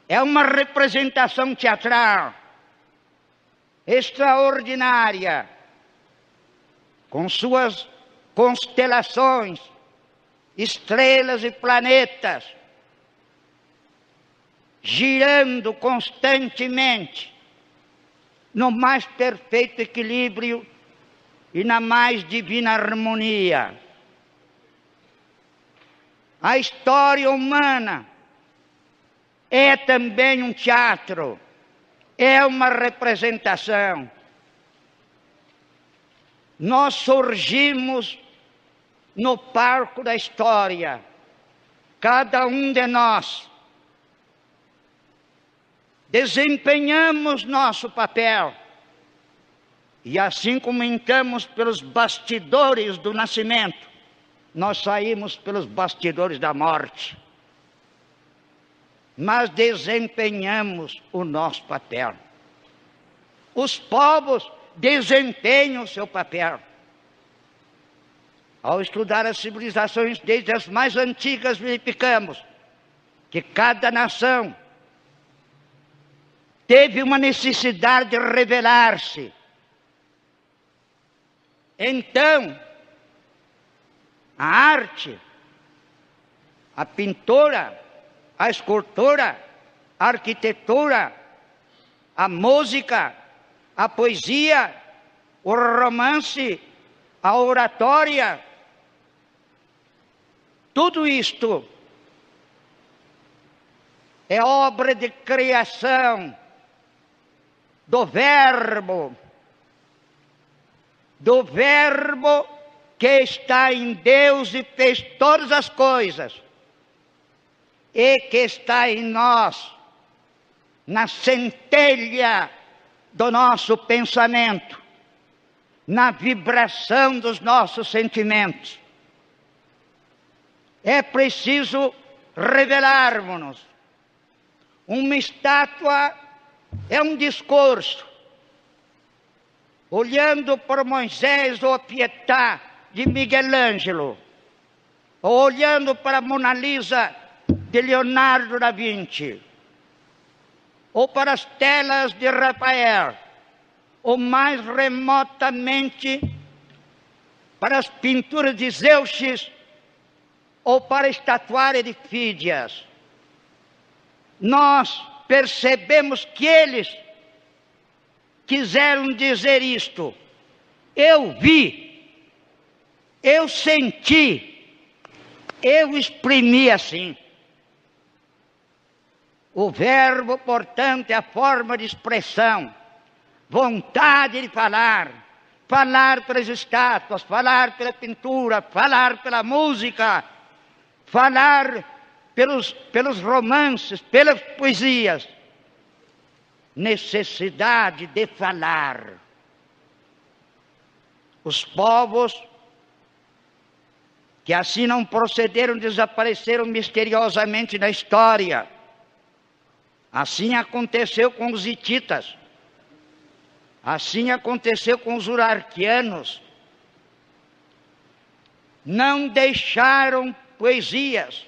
é uma representação teatral extraordinária, com suas constelações, estrelas e planetas, girando constantemente no mais perfeito equilíbrio e na mais divina harmonia. A história humana é também um teatro, é uma representação. Nós surgimos no palco da história, cada um de nós. Desempenhamos nosso papel, e assim como entramos pelos bastidores do nascimento, nós saímos pelos bastidores da morte. Mas desempenhamos o nosso papel. Os povos desempenham o seu papel. Ao estudar as civilizações desde as mais antigas, verificamos que cada nação teve uma necessidade de revelar-se. Então, a arte, a pintura, a escultura, a arquitetura, a música, a poesia, o romance, a oratória, tudo isto é obra de criação do Verbo que está em Deus e fez todas as coisas, e que está em nós, na centelha do nosso pensamento, na vibração dos nossos sentimentos. É preciso revelarmos-nos. Uma estátua é um discurso. Olhando para Moisés ou a Pietà de Miguel Ângelo, ou olhando para a Mona Lisa de Leonardo da Vinci, ou para as telas de Rafael, ou mais remotamente para as pinturas de Zeuxis, ou para a estatuária de Fídias, nós percebemos que eles quiseram dizer isto: eu vi, eu senti, eu exprimi assim. O verbo, portanto, é a forma de expressão, vontade de falar, falar pelas estátuas, falar pela pintura, falar pela música, falar pelos romances, pelas poesias. Necessidade de falar. Os povos que assim não procederam desapareceram misteriosamente na história. Assim aconteceu com os hititas. Assim aconteceu com os urarquianos. Não deixaram poesias,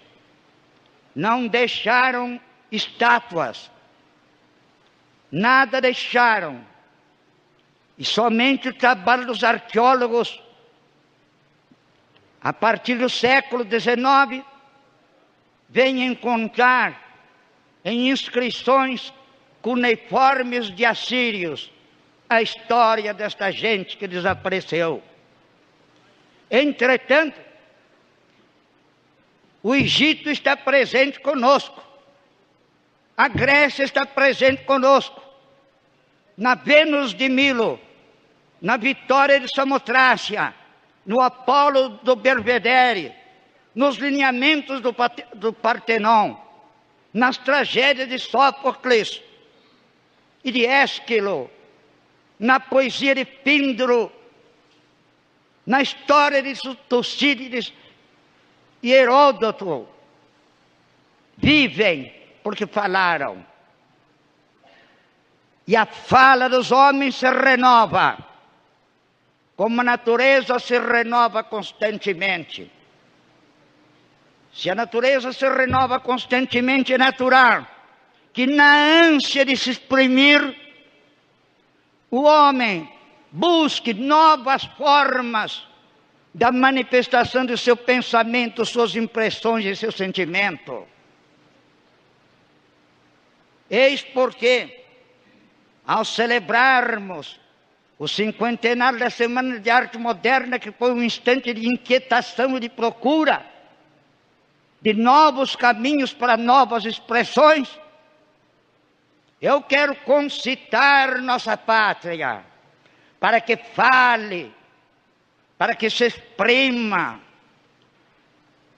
não deixaram estátuas, nada deixaram. E somente o trabalho dos arqueólogos, a partir do século XIX, vem encontrar em inscrições cuneiformes de assírios a história desta gente que desapareceu. Entretanto, o Egito está presente conosco. A Grécia está presente conosco. Na Vênus de Milo, na Vitória de Samotrácia, no Apolo do Belvedere, nos lineamentos do Partenon, nas tragédias de Sófocles e de Ésquilo, na poesia de Píndaro, na história de Tucídides e Heródoto. Vivem porque falaram. E a fala dos homens se renova, como a natureza se renova constantemente. Se a natureza se renova constantemente, é natural que na ânsia de se exprimir, o homem busque novas formas da manifestação do seu pensamento, suas impressões e seu sentimento. Eis porque, ao celebrarmos o cinquentenário da Semana de Arte Moderna, que foi um instante de inquietação e de procura de novos caminhos para novas expressões, eu quero concitar nossa pátria para que fale, para que se exprima,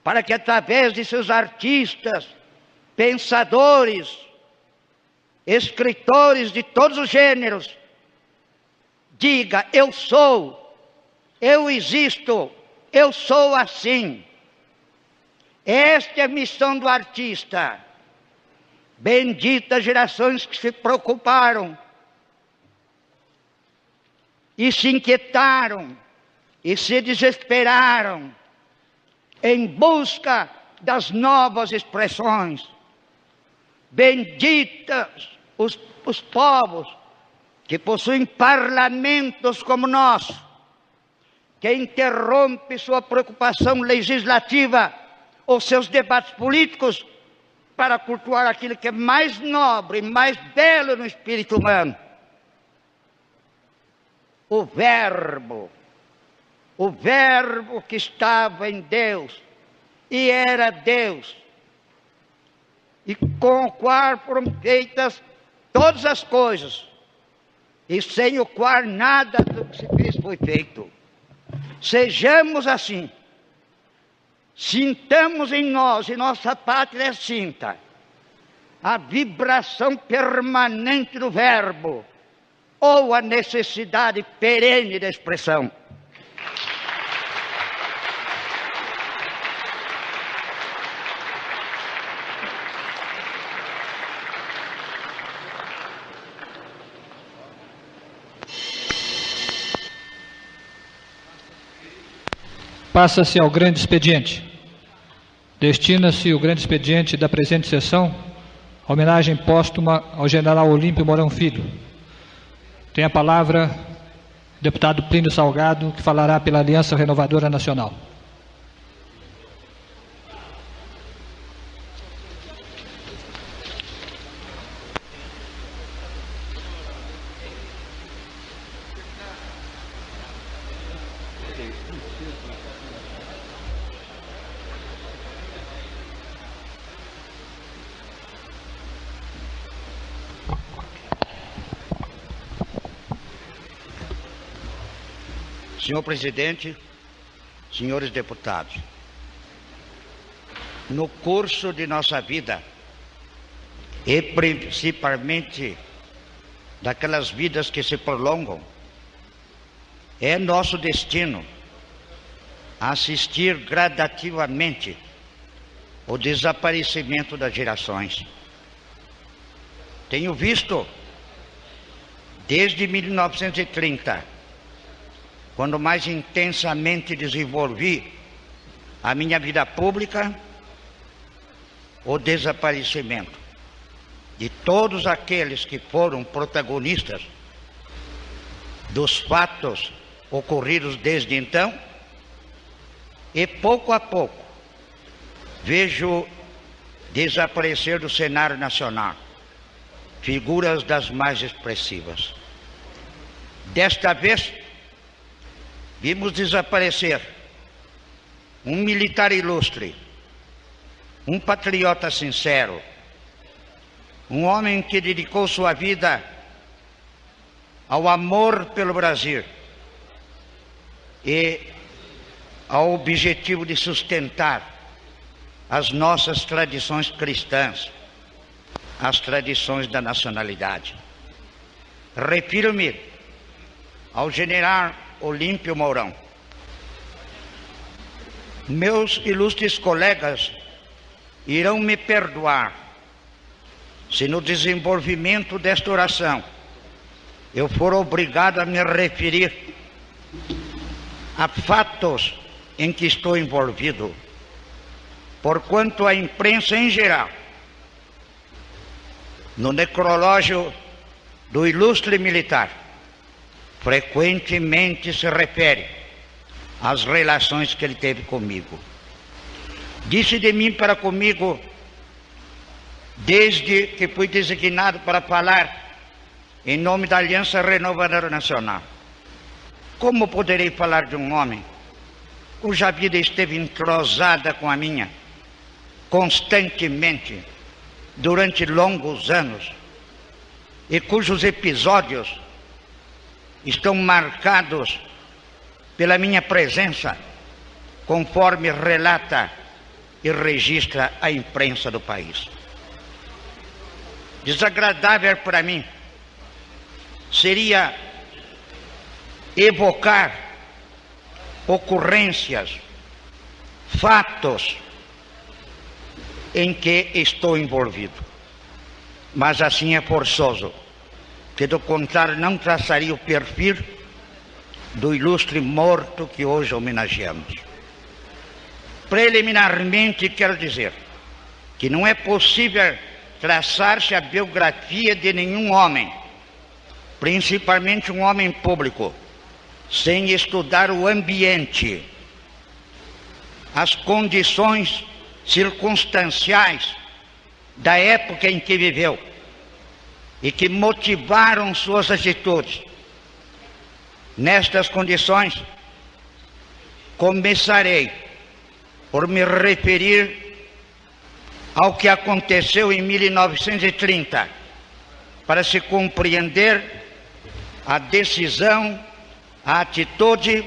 para que através de seus artistas, pensadores, escritores de todos os gêneros, diga: eu sou, eu existo, eu sou assim. Esta é a missão do artista. Benditas gerações que se preocuparam e se inquietaram e se desesperaram em busca das novas expressões. Benditas os povos que possuem parlamentos como o nosso, que interrompe sua preocupação legislativa ou seus debates políticos para cultuar aquilo que é mais nobre, mais belo no espírito humano. O Verbo que estava em Deus e era Deus, e com o qual foram feitas todas as coisas, e sem o qual nada do que se fez foi feito. Sejamos assim. Sintamos em nós, e nossa pátria sinta, a vibração permanente do verbo, ou a necessidade perene da expressão. Passa-se ao grande expediente. Destina-se o grande expediente da presente sessão a homenagem póstuma ao general Olímpio Mourão Filho. Tem a palavra o deputado Plínio Salgado, que falará pela Aliança Renovadora Nacional. Senhor presidente, senhores deputados, no curso de nossa vida, e principalmente daquelas vidas que se prolongam, é nosso destino assistir gradativamente o desaparecimento das gerações. Tenho visto, desde 1930, quando mais intensamente desenvolvi a minha vida pública, o desaparecimento de todos aqueles que foram protagonistas dos fatos ocorridos desde então, e pouco a pouco vejo desaparecer do cenário nacional figuras das mais expressivas. Desta vez, vimos desaparecer um militar ilustre, um patriota sincero, um homem que dedicou sua vida ao amor pelo Brasil e ao objetivo de sustentar as nossas tradições cristãs, as tradições da nacionalidade. Refiro-me ao general Olímpio Mourão. Meus ilustres colegas irão me perdoar se no desenvolvimento desta oração eu for obrigado a me referir a fatos em que estou envolvido, porquanto a imprensa em geral, no necrológio do ilustre militar, frequentemente se refere às relações que ele teve comigo. Disse de mim para comigo, desde que fui designado para falar em nome da Aliança Renovadora Nacional: como poderei falar de um homem cuja vida esteve entrosada com a minha, constantemente, durante longos anos, e cujos episódios estão marcados pela minha presença, conforme relata e registra a imprensa do país. Desagradável para mim seria evocar ocorrências, fatos em que estou envolvido, mas assim é forçoso, que do contrário não traçaria o perfil do ilustre morto que hoje homenageamos. Preliminarmente quero dizer que não é possível traçar-se a biografia de nenhum homem, principalmente um homem público, sem estudar o ambiente, as condições circunstanciais da época em que viveu e que motivaram suas atitudes. Nestas condições, começarei por me referir ao que aconteceu em 1930, para se compreender a decisão, a atitude,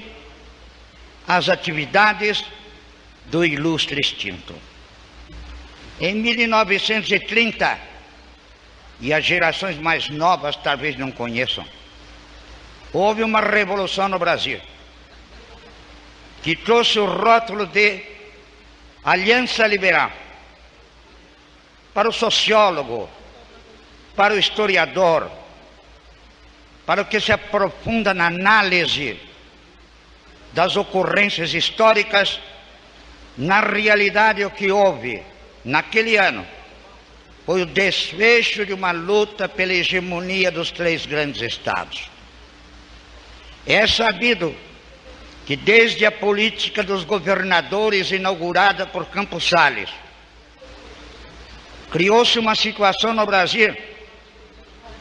as atividades do ilustre extinto. Em 1930, e as gerações mais novas talvez não conheçam, houve uma revolução no Brasil que trouxe o rótulo de Aliança Liberal. Para o sociólogo, para o historiador, para o que se aprofunda na análise das ocorrências históricas, na realidade o que houve naquele ano foi o desfecho de uma luta pela hegemonia dos 3 grandes estados. É sabido que desde a política dos governadores inaugurada por Campos Salles, criou-se uma situação no Brasil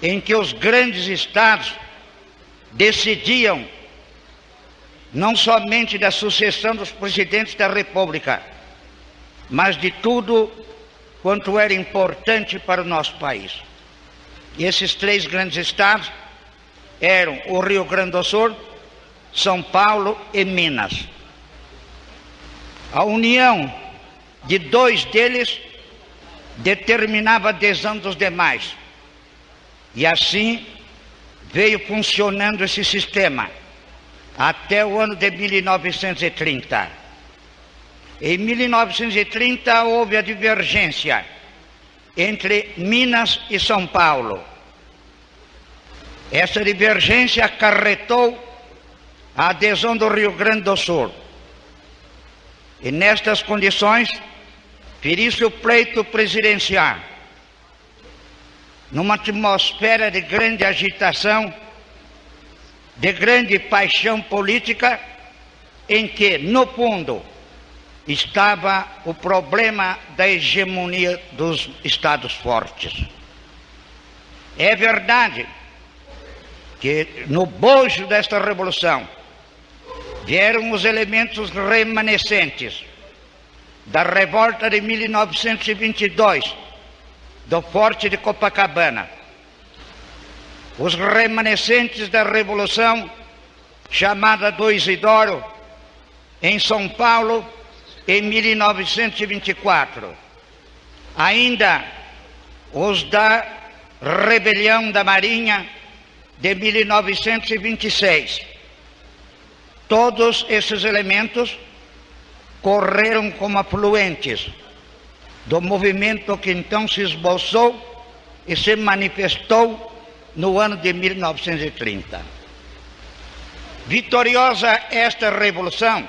em que os grandes estados decidiam não somente da sucessão dos presidentes da República, mas de tudo quanto era importante para o nosso país. E esses 3 grandes estados eram o Rio Grande do Sul, São Paulo e Minas. A união de 2 deles determinava a adesão dos demais. E assim veio funcionando esse sistema até o ano de 1930. Em 1930 houve a divergência entre Minas e São Paulo. Essa divergência acarretou a adesão do Rio Grande do Sul. E nestas condições, feriu-se o pleito presidencial, numa atmosfera de grande agitação, de grande paixão política, em que, no fundo, estava o problema da hegemonia dos estados fortes. É verdade que no bojo desta revolução vieram os elementos remanescentes da revolta de 1922, do Forte de Copacabana, os remanescentes da Revolução chamada do Isidoro, em São Paulo, em 1924, ainda os da Rebelião da Marinha de 1926. Todos esses elementos correram como afluentes do movimento que então se esboçou e se manifestou no ano de 1930. Vitoriosa esta revolução,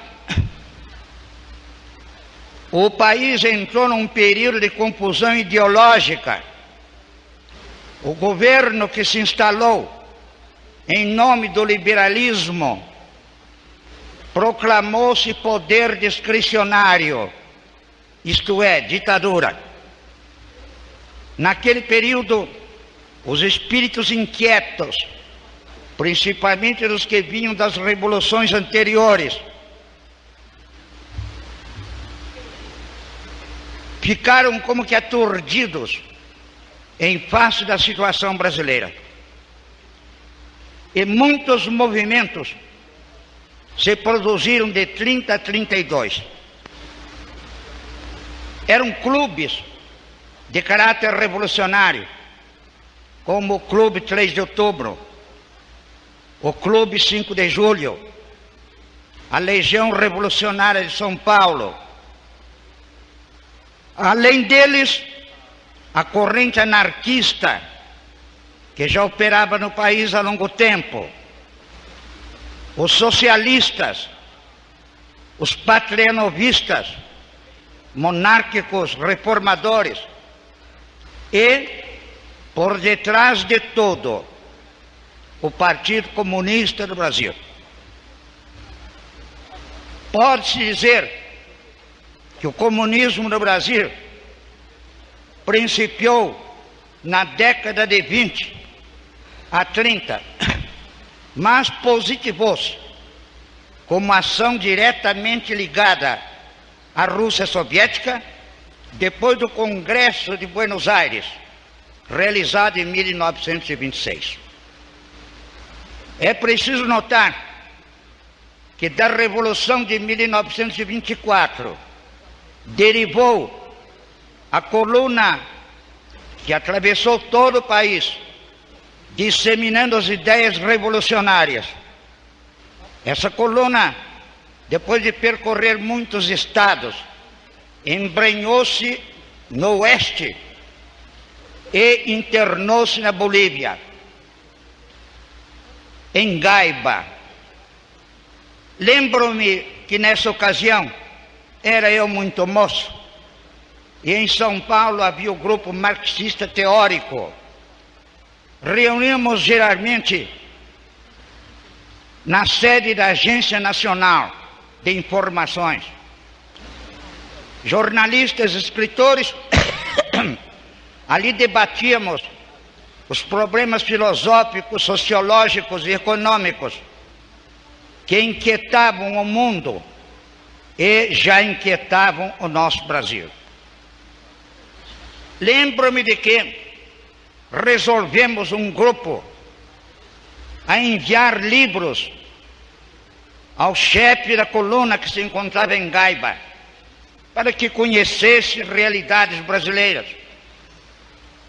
o país entrou num período de confusão ideológica. O governo que se instalou em nome do liberalismo proclamou-se poder discricionário, isto é, ditadura. Naquele período, os espíritos inquietos, principalmente os que vinham das revoluções anteriores, ficaram como que aturdidos em face da situação brasileira. E muitos movimentos se produziram de 30 a 32. Eram clubes de caráter revolucionário, como o Clube 3 de Outubro, o Clube 5 de Julho, a Legião Revolucionária de São Paulo. Além deles, a corrente anarquista, que já operava no país há longo tempo, os socialistas, os patrianovistas, monárquicos reformadores e, por detrás de tudo, o Partido Comunista do Brasil. Pode-se dizer que o comunismo no Brasil principiou na década de 20 a 30, mas positivou-se como ação diretamente ligada à Rússia Soviética depois do Congresso de Buenos Aires, realizado em 1926. É preciso notar que da Revolução de 1924 derivou a coluna que atravessou todo o país, disseminando as ideias revolucionárias. Essa coluna, depois de percorrer muitos estados, embrenhou-se no oeste e internou-se na Bolívia, em Gaiba, Lembro-me que nessa ocasião era eu muito moço, e em São Paulo havia o grupo marxista teórico. Reuníamos geralmente na sede da Agência Nacional de Informações. Jornalistas, escritores, ali debatíamos os problemas filosóficos, sociológicos e econômicos que inquietavam o mundo e já inquietavam o nosso Brasil. Lembro-me de que resolvemos um grupo a enviar livros ao chefe da coluna que se encontrava em Gaiba, para que conhecesse realidades brasileiras.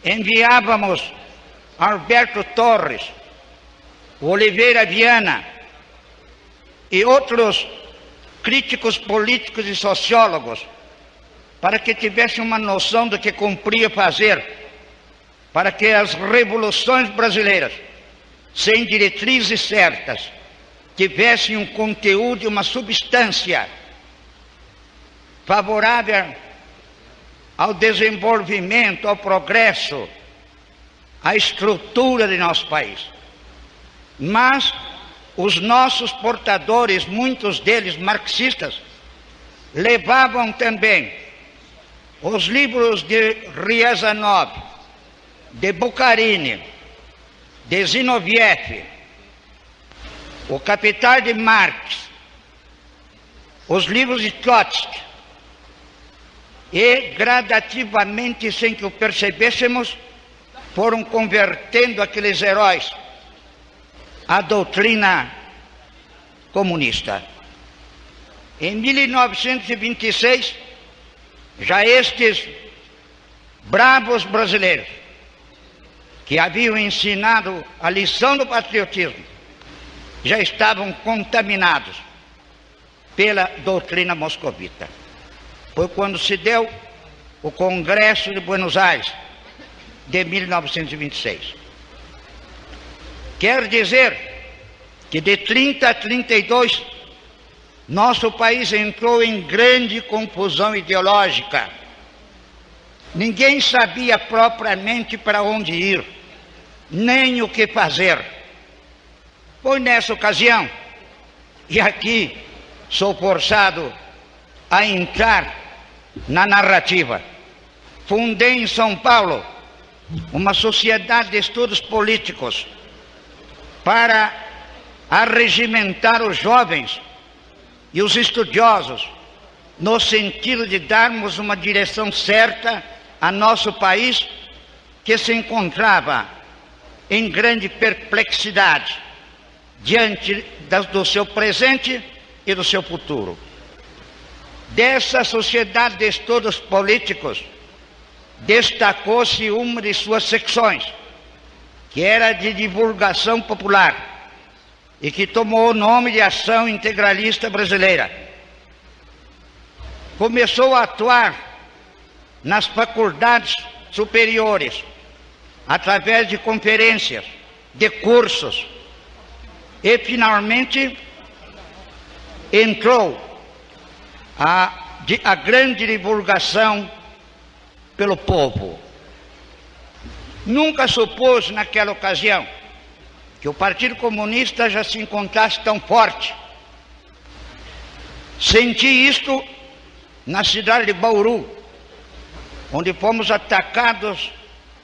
Enviávamos Alberto Torres, Oliveira Viana e outros críticos políticos e sociólogos, para que tivessem uma noção do que cumpria fazer, para que as revoluções brasileiras, sem diretrizes certas, tivessem um conteúdo e uma substância favorável ao desenvolvimento, ao progresso, à estrutura de nosso país. Mas os nossos portadores, muitos deles marxistas, levavam também os livros de Riazanov, de Bukharin, de Zinoviev, O Capital de Marx, os livros de Trotsky, e gradativamente, sem que o percebêssemos, foram convertendo aqueles heróis à doutrina comunista. Em 1926, já estes bravos brasileiros, que haviam ensinado a lição do patriotismo, já estavam contaminados pela doutrina moscovita. Foi quando se deu o Congresso de Buenos Aires, de 1926. Quer dizer que de 30 a 32, nosso país entrou em grande confusão ideológica. Ninguém sabia propriamente para onde ir, nem o que fazer. Foi nessa ocasião, e aqui sou forçado a entrar na narrativa, fundei em São Paulo uma sociedade de estudos políticos para arregimentar os jovens e os estudiosos no sentido de darmos uma direção certa a nosso país, que se encontrava em grande perplexidade diante do seu presente e do seu futuro. Dessa sociedade de estudos políticos, destacou-se uma de suas secções, que era de divulgação popular e que tomou o nome de Ação Integralista Brasileira. Começou a atuar nas faculdades superiores, através de conferências, de cursos, e finalmente entrou a grande divulgação pelo povo. Nunca supôs naquela ocasião que o Partido Comunista já se encontrasse tão forte. Senti isto na cidade de Bauru, onde fomos atacados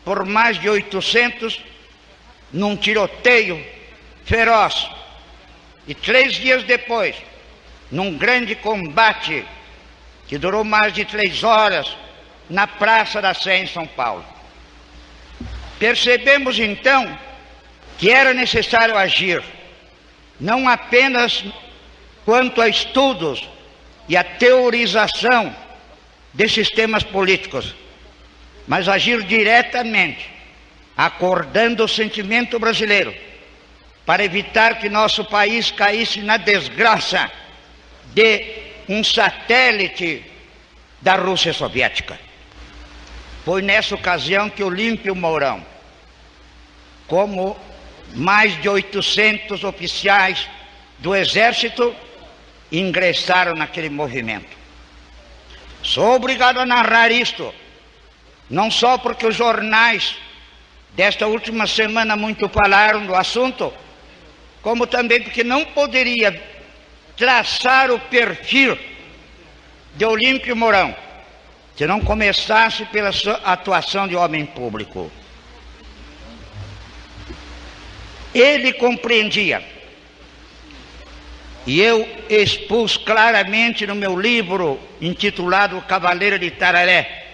por mais de 800 num tiroteio feroz. E 3 dias depois, num grande combate que durou mais de 3 horas na Praça da Sé, em São Paulo. Percebemos então que era necessário agir, não apenas quanto a estudos e a teorização de sistemas políticos, mas agir diretamente, acordando o sentimento brasileiro, para evitar que nosso país caísse na desgraça de um satélite da Rússia soviética. Foi nessa ocasião que Olímpio Mourão, como mais de 800 oficiais do Exército, ingressaram naquele movimento. Sou obrigado a narrar isto, não só porque os jornais desta última semana muito falaram do assunto, como também porque não poderia traçar o perfil de Olímpio Mourão se não começasse pela sua atuação de homem público. Ele compreendia, e eu expus claramente no meu livro intitulado O Cavaleiro de Itararé,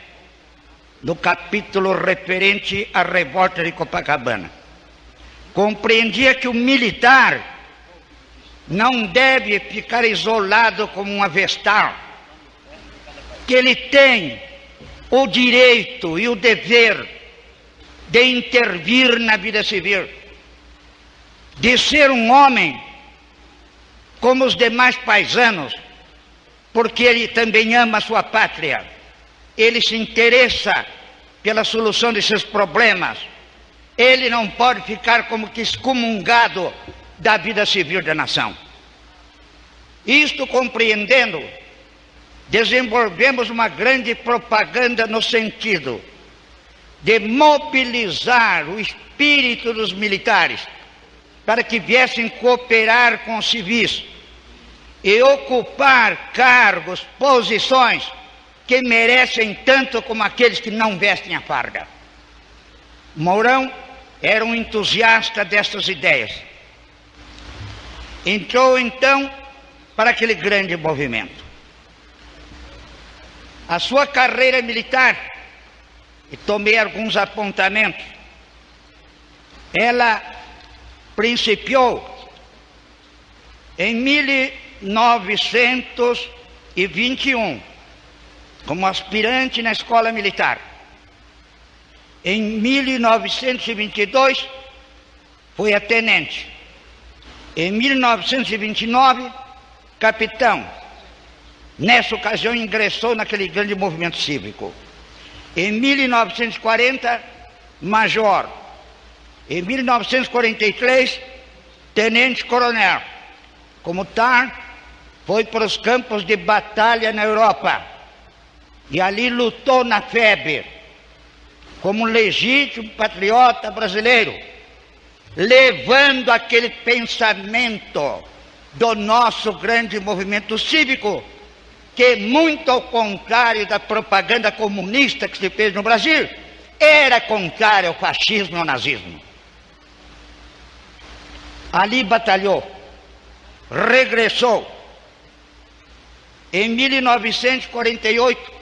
no capítulo referente à revolta de Copacabana. Compreendia que o militar não deve ficar isolado como um avestal, que ele tem o direito e o dever de intervir na vida civil, de ser um homem como os demais paisanos, porque ele também ama a sua pátria, ele se interessa pela solução de seus problemas, ele não pode ficar como que excomungado da vida civil da nação. Isto compreendendo, desenvolvemos uma grande propaganda no sentido de mobilizar o espírito dos militares para que viessem cooperar com os civis e ocupar cargos, posições que merecem tanto como aqueles que não vestem a farda. Mourão era um entusiasta destas ideias. Entrou então para aquele grande movimento. A sua carreira militar, e tomei alguns apontamentos, ela principiou em 1921, como aspirante na escola militar. Em 1922, foi a tenente. Em 1929, capitão. Nessa ocasião, ingressou naquele grande movimento cívico. Em 1940, major. Em 1943, tenente-coronel. Como tal, foi para os campos de batalha na Europa. E ali lutou na FEB, como um legítimo patriota brasileiro, levando aquele pensamento do nosso grande movimento cívico, que, muito ao contrário da propaganda comunista que se fez no Brasil, era contrário ao fascismo e ao nazismo. Ali batalhou, regressou. Em 1948,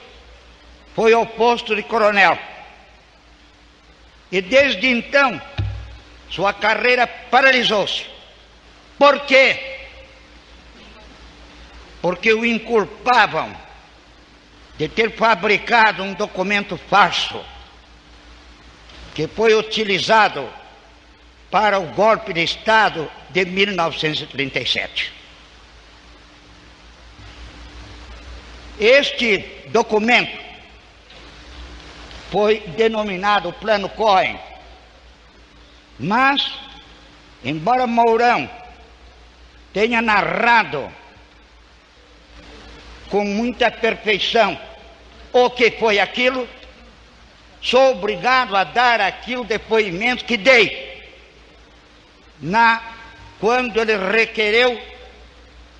foi ao posto de coronel. E desde então, sua carreira paralisou-se. Por quê? Porque o inculpavam de ter fabricado um documento falso que foi utilizado para o golpe de Estado de 1937. Este documento foi denominado Plano Cohen, mas, embora Mourão tenha narrado com muita perfeição o que foi aquilo, sou obrigado a dar aqui o depoimento que dei quando ele requereu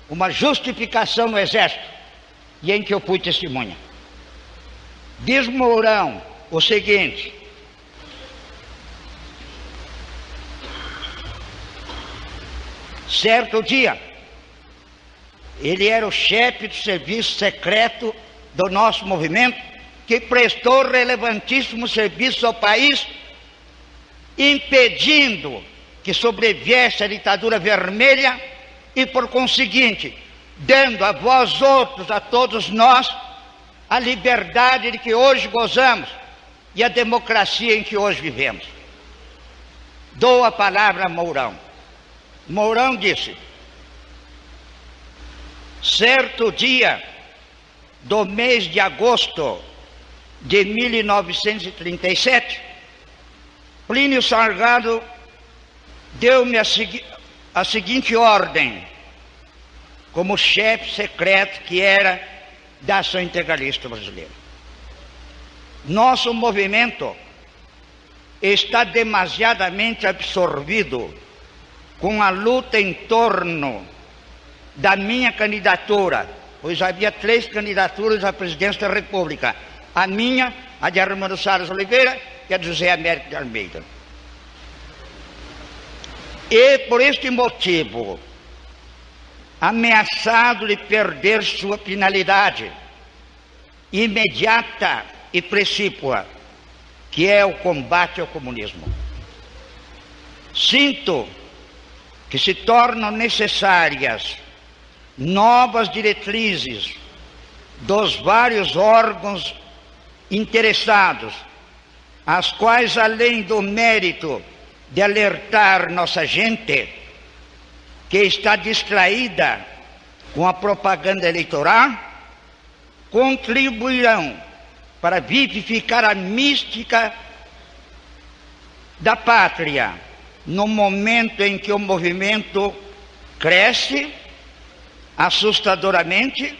uma justificação no Exército e em que eu fui testemunha. Diz Mourão o seguinte: certo dia, ele era o chefe do serviço secreto do nosso movimento, que prestou relevantíssimos serviços ao país, impedindo que sobreviesse a ditadura vermelha e, por conseguinte, dando a vós outros, a todos nós, a liberdade de que hoje gozamos e a democracia em que hoje vivemos. Dou a palavra a Mourão. Mourão disse: certo dia do mês de agosto de 1937, Plínio Salgado deu-me a seguinte ordem, como chefe secreto que era da Ação Integralista Brasileira. Nosso movimento está demasiadamente absorvido com a luta em torno da minha candidatura, pois havia 3 candidaturas à presidência da República: a minha, a de Armando Salles Oliveira e a de José Américo de Almeida. E por este motivo, ameaçado de perder sua finalidade imediata e precípua, que é o combate ao comunismo, sinto que se tornam necessárias novas diretrizes dos vários órgãos interessados, as quais, além do mérito de alertar nossa gente que está distraída com a propaganda eleitoral, contribuirão para vivificar a mística da pátria no momento em que o movimento cresce assustadoramente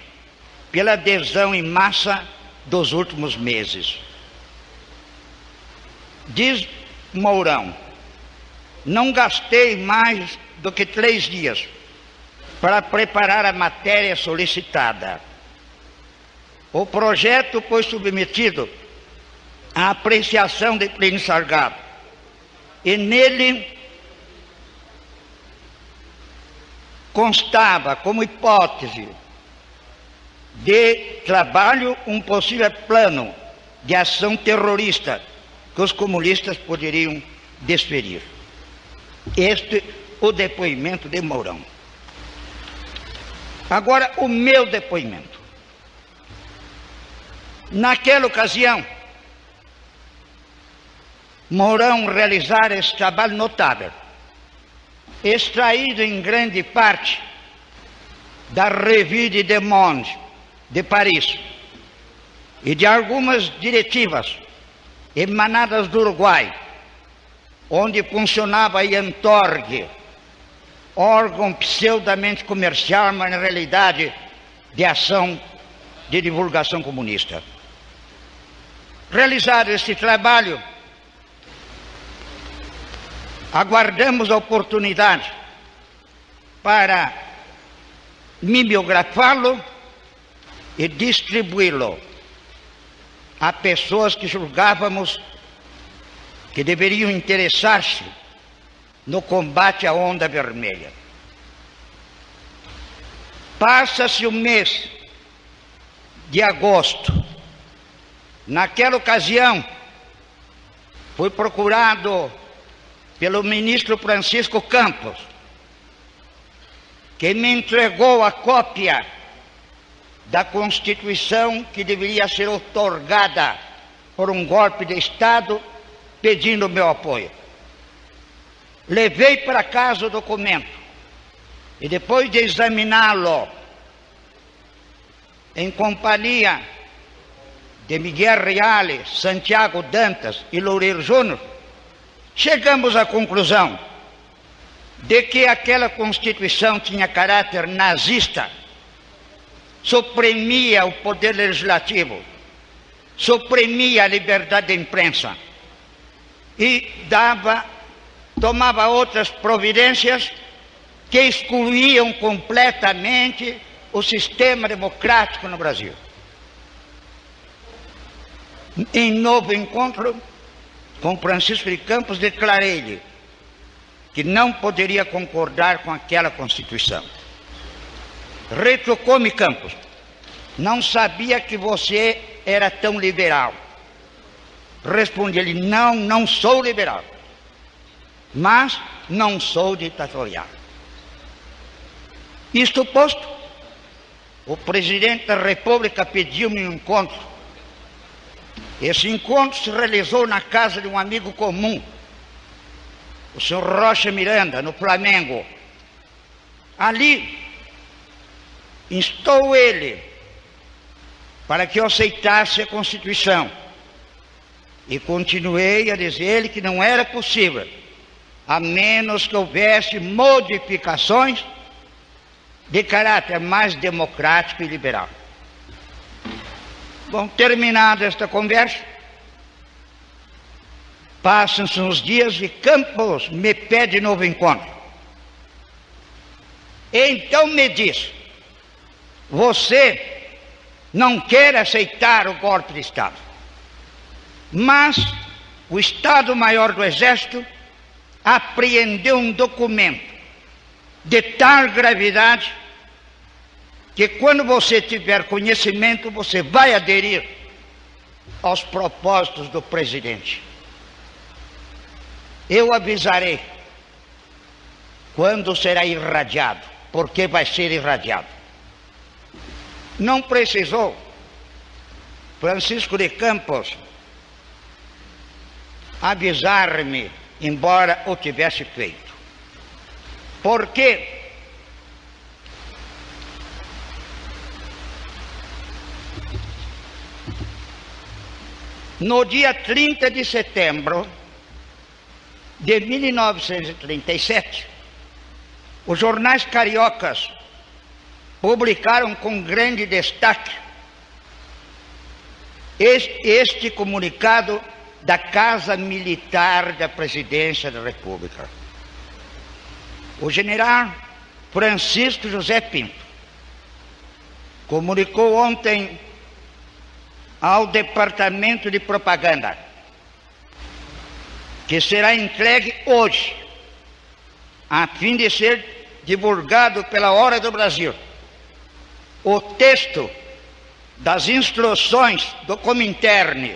pela adesão em massa dos últimos meses. Diz Mourão: não gastei mais do que 3 dias para preparar a matéria solicitada. O projeto foi submetido à apreciação de Plínio Salgado e nele constava como hipótese de trabalho um possível plano de ação terrorista que os comunistas poderiam desferir. Este o depoimento de Mourão. Agora, o meu depoimento. Naquela ocasião, Mourão realizara esse trabalho notável, extraído em grande parte da Revue de Le Monde de Paris e de algumas diretivas emanadas do Uruguai, onde funcionava a IANTORG, órgão pseudamente comercial, mas na realidade de ação de divulgação comunista. Realizado esse trabalho, aguardamos a oportunidade para mimeografá-lo e distribuí-lo a pessoas que julgávamos que deveriam interessar-se no combate à onda vermelha. Passa-se o mês de agosto. Naquela ocasião, fui procurado pelo ministro Francisco Campos, que me entregou a cópia da Constituição que deveria ser outorgada por um golpe de Estado, pedindo meu apoio. Levei para casa o documento e, depois de examiná-lo em companhia de Miguel Reale, Santiago Dantas e Loureiro Júnior, chegamos à conclusão de que aquela Constituição tinha caráter nazista, suprimia o poder legislativo, suprimia a liberdade de imprensa e tomava outras providências que excluíam completamente o sistema democrático no Brasil. Em novo encontro com Francisco de Campos, declarei-lhe que não poderia concordar com aquela Constituição. Retrucou-me Campos: não sabia que você era tão liberal. Respondi-lhe: não sou liberal, mas não sou ditatorial. Isto posto, o presidente da República pediu-me um encontro. Esse encontro se realizou na casa de um amigo comum, o senhor Rocha Miranda, no Flamengo. Ali, instou ele para que eu aceitasse a Constituição. E continuei a dizer-lhe que não era possível, a menos que houvesse modificações de caráter mais democrático e liberal. Bom, terminada esta conversa, passam-se uns dias e Campos me pede novo encontro. Então me diz: você não quer aceitar o golpe de Estado, mas o Estado-Maior do Exército apreendeu um documento de tal gravidade que quando você tiver conhecimento, você vai aderir aos propósitos do presidente. Eu avisarei quando será irradiado, porque vai ser irradiado. Não precisou Francisco de Campos avisar-me, embora o tivesse feito. Porque no dia 30 de setembro de 1937, os jornais cariocas publicaram com grande destaque este comunicado da Casa Militar da Presidência da República. O general Francisco José Pinto comunicou ontem ao Departamento de Propaganda que será entregue hoje, a fim de ser divulgado pela Hora do Brasil, o texto das instruções do Comintern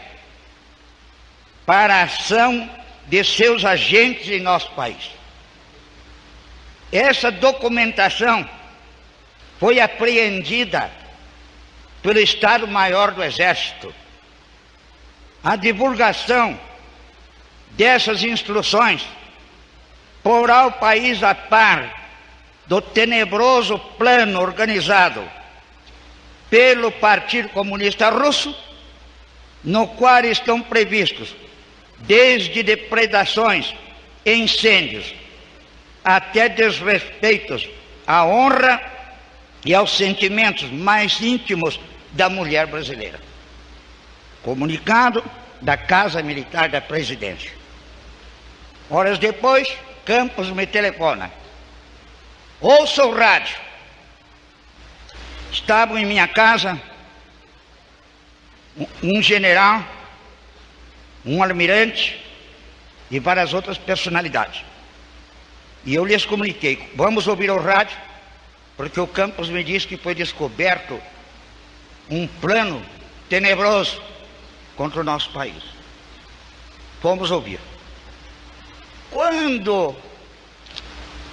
para a ação de seus agentes em nosso país. Essa documentação foi apreendida pelo Estado-Maior do Exército. A divulgação dessas instruções porá o país a par do tenebroso plano organizado pelo Partido Comunista Russo, no qual estão previstos desde depredações e incêndios até desrespeitos à honra e aos sentimentos mais íntimos da mulher brasileira. Comunicado da Casa Militar da Presidência. Horas depois, Campos me telefona: ouça o rádio. Estavam em minha casa um general, um almirante e várias outras personalidades. E eu lhes comuniquei: vamos ouvir o rádio, porque o Campos me disse que foi descoberto um plano tenebroso contra o nosso país. Fomos ouvir. Quando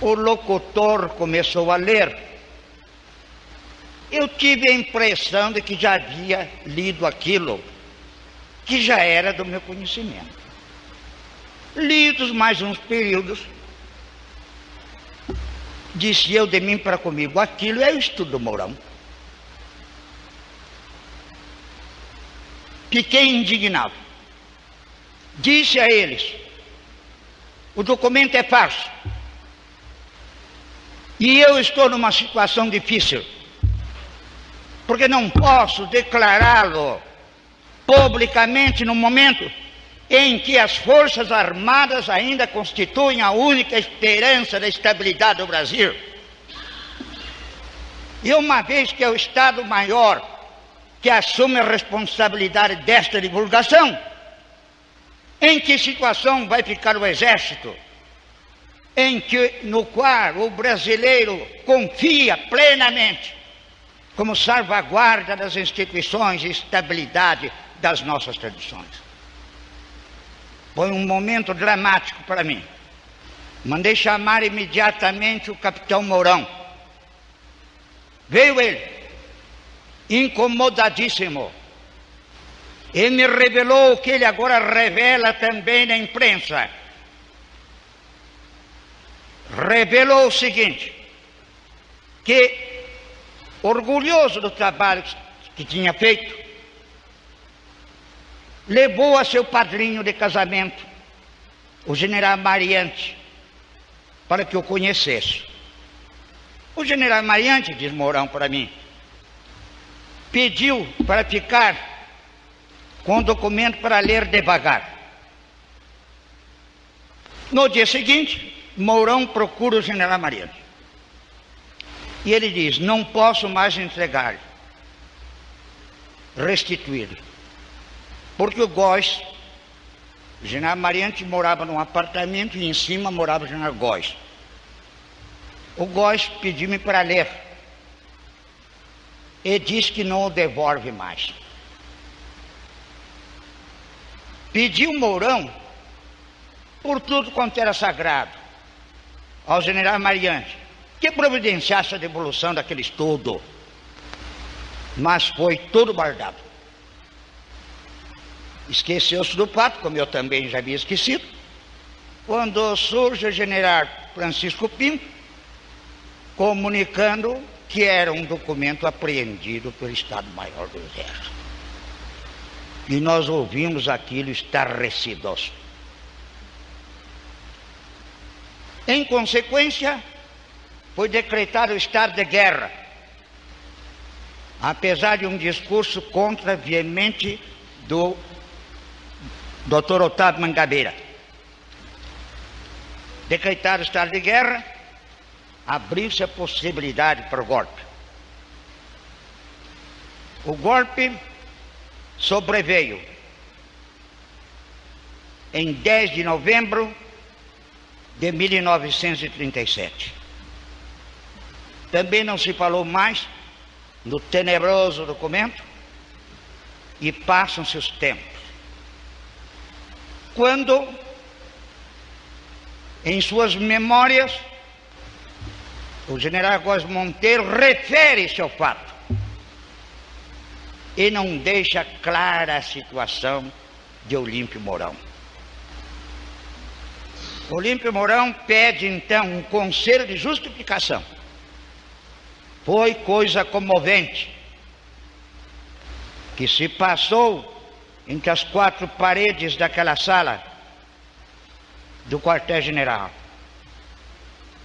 o locutor começou a ler, eu tive a impressão de que já havia lido aquilo, que já era do meu conhecimento. Lidos mais uns períodos, disse eu de mim para comigo: aquilo é o estudo do Mourão. Fiquei indignado. Disse a eles: o documento é falso. E eu estou numa situação difícil, porque não posso declará-lo publicamente no momento em que as Forças Armadas ainda constituem a única esperança da estabilidade do Brasil. E uma vez que é o Estado-Maior que assume a responsabilidade desta divulgação, em que situação vai ficar o Exército, no qual o brasileiro confia plenamente como salvaguarda das instituições e estabilidade das nossas tradições? Foi um momento dramático para mim. Mandei chamar imediatamente o capitão Mourão. Veio ele, incomodadíssimo, e me revelou o que ele agora revela também na imprensa. Revelou o seguinte: que, orgulhoso do trabalho que tinha feito, levou a seu padrinho de casamento, o general Mariante, para que o conhecesse. O general Mariante, diz Mourão para mim, pediu para ficar com o documento para ler devagar. No dia seguinte, Mourão procura o general Mariante. E ele diz: não posso mais entregar, restituir. Porque o Góes, o general Mariante morava num apartamento e em cima morava o general Góes. O Góes pediu-me para ler. E diz que não o devolve mais. Pediu Mourão, por tudo quanto era sagrado, ao general Mariante, que providenciasse a devolução daquele estudo. Mas foi tudo guardado. Esqueceu-se do fato, como eu também já havia esquecido, quando surge o general Francisco Pinto, comunicando que era um documento apreendido pelo Estado-Maior do Exército. E nós ouvimos aquilo estarrecidos. Em consequência, foi decretado o estado de guerra, apesar de um discurso contra veemente do Dr. Otávio Mangabeira. Decretado o estado de guerra, abriu-se a possibilidade para o golpe. O golpe sobreveio em 10 de novembro de 1937. Também não se falou mais no tenebroso documento e passam-se os tempos. Quando, em suas memórias, o general Góes Monteiro refere-se ao fato e não deixa clara a situação de Olímpio Mourão. Olímpio Mourão pede então um conselho de justificação. Foi coisa comovente que se passou entre as quatro paredes daquela sala do quartel-general.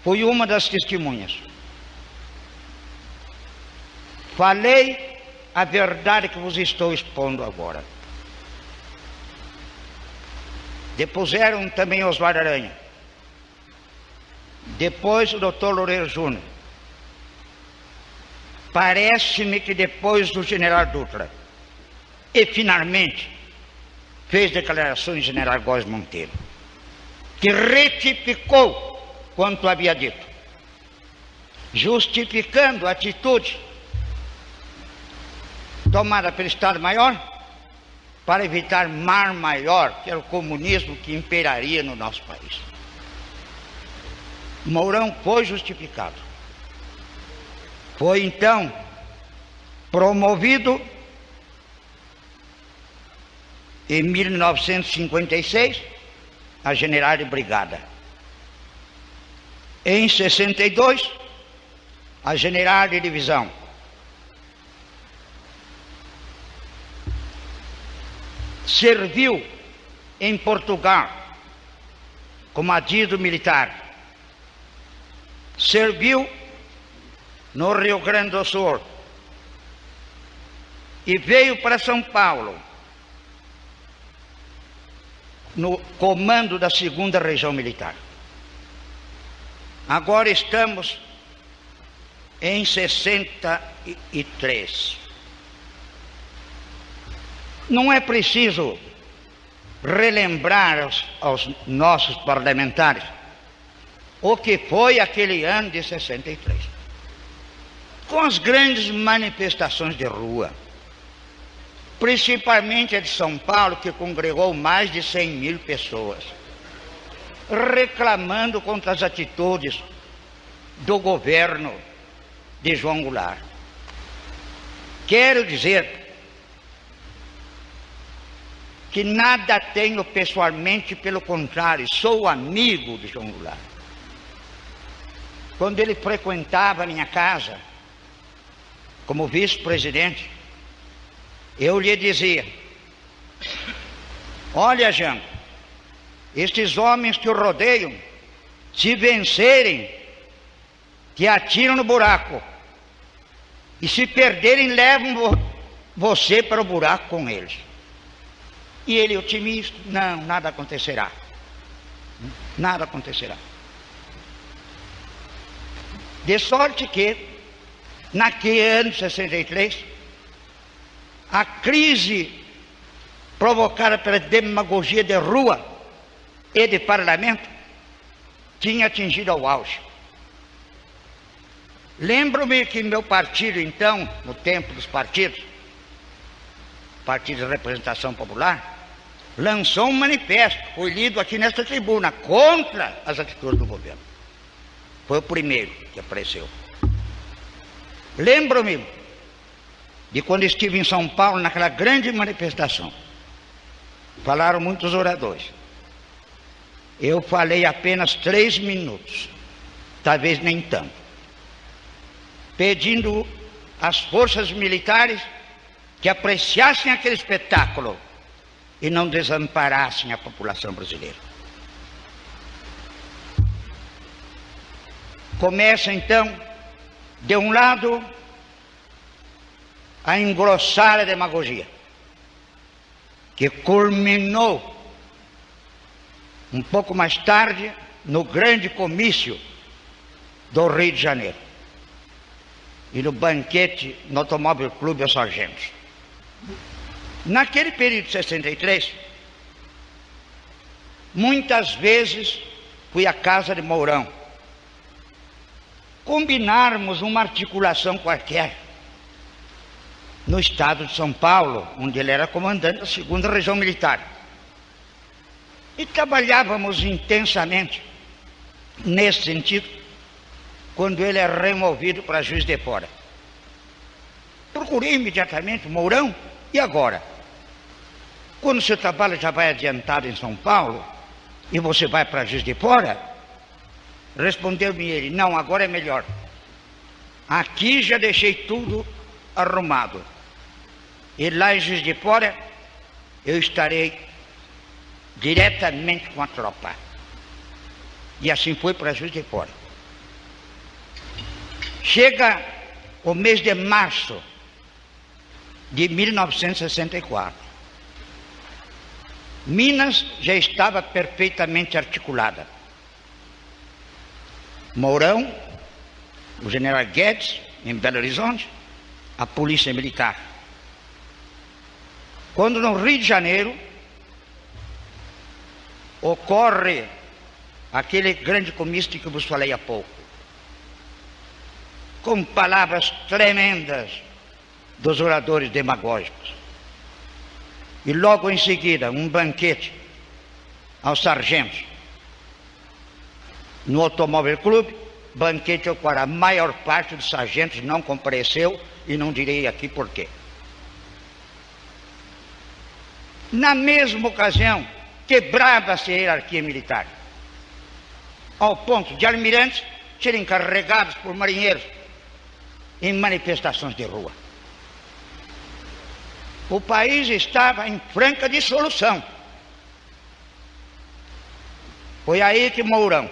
Fui uma das testemunhas. Falei a verdade que vos estou expondo agora. Depuseram também Oswaldo Aranha. Depois o Dr. Loureiro Júnior. Parece-me que depois do general Dutra. E finalmente fez declarações o general Góes Monteiro, que retificou quanto havia dito, justificando a atitude tomada pelo Estado-Maior para evitar mar maior, que era o comunismo que imperaria no nosso país. Mourão foi justificado. Foi então promovido em 1956 a general de brigada. Em 62 a general de divisão. Serviu em Portugal como adido militar. Serviu no Rio Grande do Sul e veio para São Paulo no comando da 2ª Região Militar. Agora estamos em 63. Não é preciso relembrar aos nossos parlamentares o que foi aquele ano de 63, com as grandes manifestações de rua, principalmente a de São Paulo, que congregou mais de 100.000 pessoas, reclamando contra as atitudes do governo de João Goulart. Quero dizer que nada tenho pessoalmente, pelo contrário, sou amigo de João Goulart. Quando ele frequentava a minha casa, como vice-presidente, eu lhe dizia: olha, Jango, estes homens que o rodeiam, se vencerem, te atiram no buraco. E se perderem, levam você para o buraco com eles. E ele, otimista, não, nada acontecerá. Nada acontecerá. De sorte que, naquele ano de 63, a crise provocada pela demagogia de rua e de parlamento tinha atingido ao auge. Lembro-me que meu partido, então, no tempo dos partidos, Partido de Representação Popular, lançou um manifesto, foi lido aqui nesta tribuna, contra as atitudes do governo. Foi o primeiro que apareceu. Lembro-me de quando estive em São Paulo, naquela grande manifestação. Falaram muitos oradores. Eu falei apenas 3 minutos, talvez nem tanto, pedindo às forças militares que apreciassem aquele espetáculo e não desamparassem a população brasileira. Começa então, de um lado, a engrossar a demagogia, que culminou um pouco mais tarde no grande comício do Rio de Janeiro e no banquete no Automóvel Clube aos Sargentos. Naquele período de 63, muitas vezes fui à casa de Mourão combinarmos uma articulação qualquer no estado de São Paulo, onde ele era comandante da 2ª Região Militar. E trabalhávamos intensamente nesse sentido, quando ele é removido para Juiz de Fora. Procurei imediatamente Mourão, e agora? Quando o seu trabalho já vai adiantado em São Paulo, e você vai para Juiz de Fora? Respondeu-me ele, não, agora é melhor. Aqui já deixei tudo arrumado. E lá em Juiz de Fora, eu estarei diretamente com a tropa. E assim foi para Juiz de Fora. Chega o mês de março de 1964. Minas já estava perfeitamente articulada. Mourão, o general Guedes, em Belo Horizonte, a polícia militar. Quando no Rio de Janeiro ocorre aquele grande comício que vos falei há pouco, com palavras tremendas dos oradores demagógicos. E logo em seguida, um banquete aos sargentos no Automóvel Clube, banquete ao qual a maior parte dos sargentos não compareceu, e não direi aqui por quê. Na mesma ocasião, quebrava-se a hierarquia militar, ao ponto de almirantes serem encarregados por marinheiros em manifestações de rua. O país estava em franca dissolução. Foi aí que Mourão,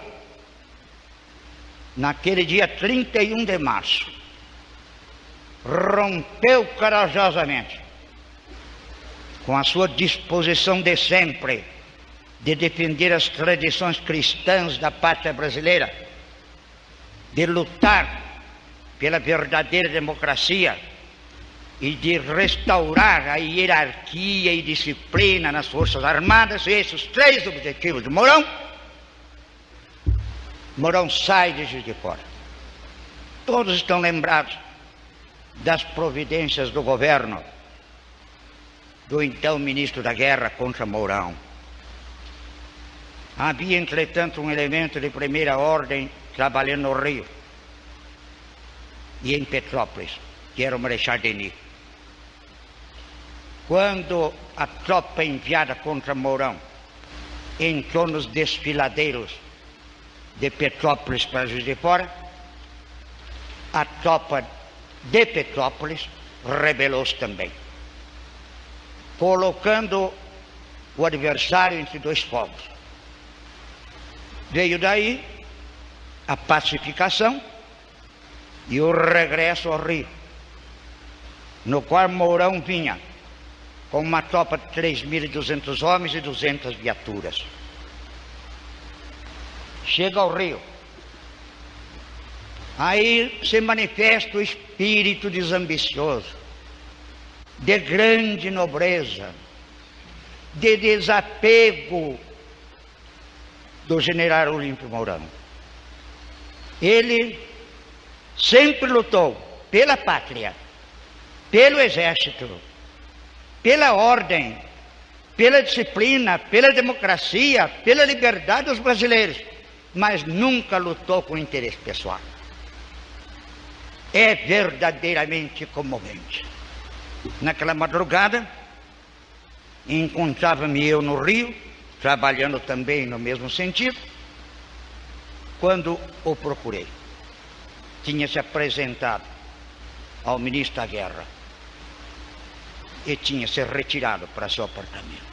naquele dia 31 de março, rompeu corajosamente com a sua disposição de sempre de defender as tradições cristãs da pátria brasileira, de lutar pela verdadeira democracia e de restaurar a hierarquia e disciplina nas Forças Armadas. Esses 3 objetivos de Mourão. Mourão sai de Juiz de Fora. Todos estão lembrados das providências do governo do então ministro da Guerra contra Mourão. Havia, entretanto, um elemento de primeira ordem trabalhando no Rio e em Petrópolis, que era o Marechal Denis. Quando a tropa enviada contra Mourão entrou nos desfiladeiros de Petrópolis para Juiz de Fora, a tropa de Petrópolis rebelou-se também, colocando o adversário entre 2 fogos. Veio daí a pacificação e o regresso ao Rio, no qual Mourão vinha com uma tropa de 3.200 homens e 200 viaturas. Chega ao Rio. Aí se manifesta o espírito desambicioso, de grande nobreza, de desapego do general Olímpio Mourão. Ele sempre lutou pela pátria, pelo exército, pela ordem, pela disciplina, pela democracia, pela liberdade dos brasileiros, mas nunca lutou com interesse pessoal. É verdadeiramente comovente. Naquela madrugada, encontrava-me eu no Rio, trabalhando também no mesmo sentido, quando o procurei. Tinha se apresentado ao ministro da Guerra e tinha se retirado para seu apartamento.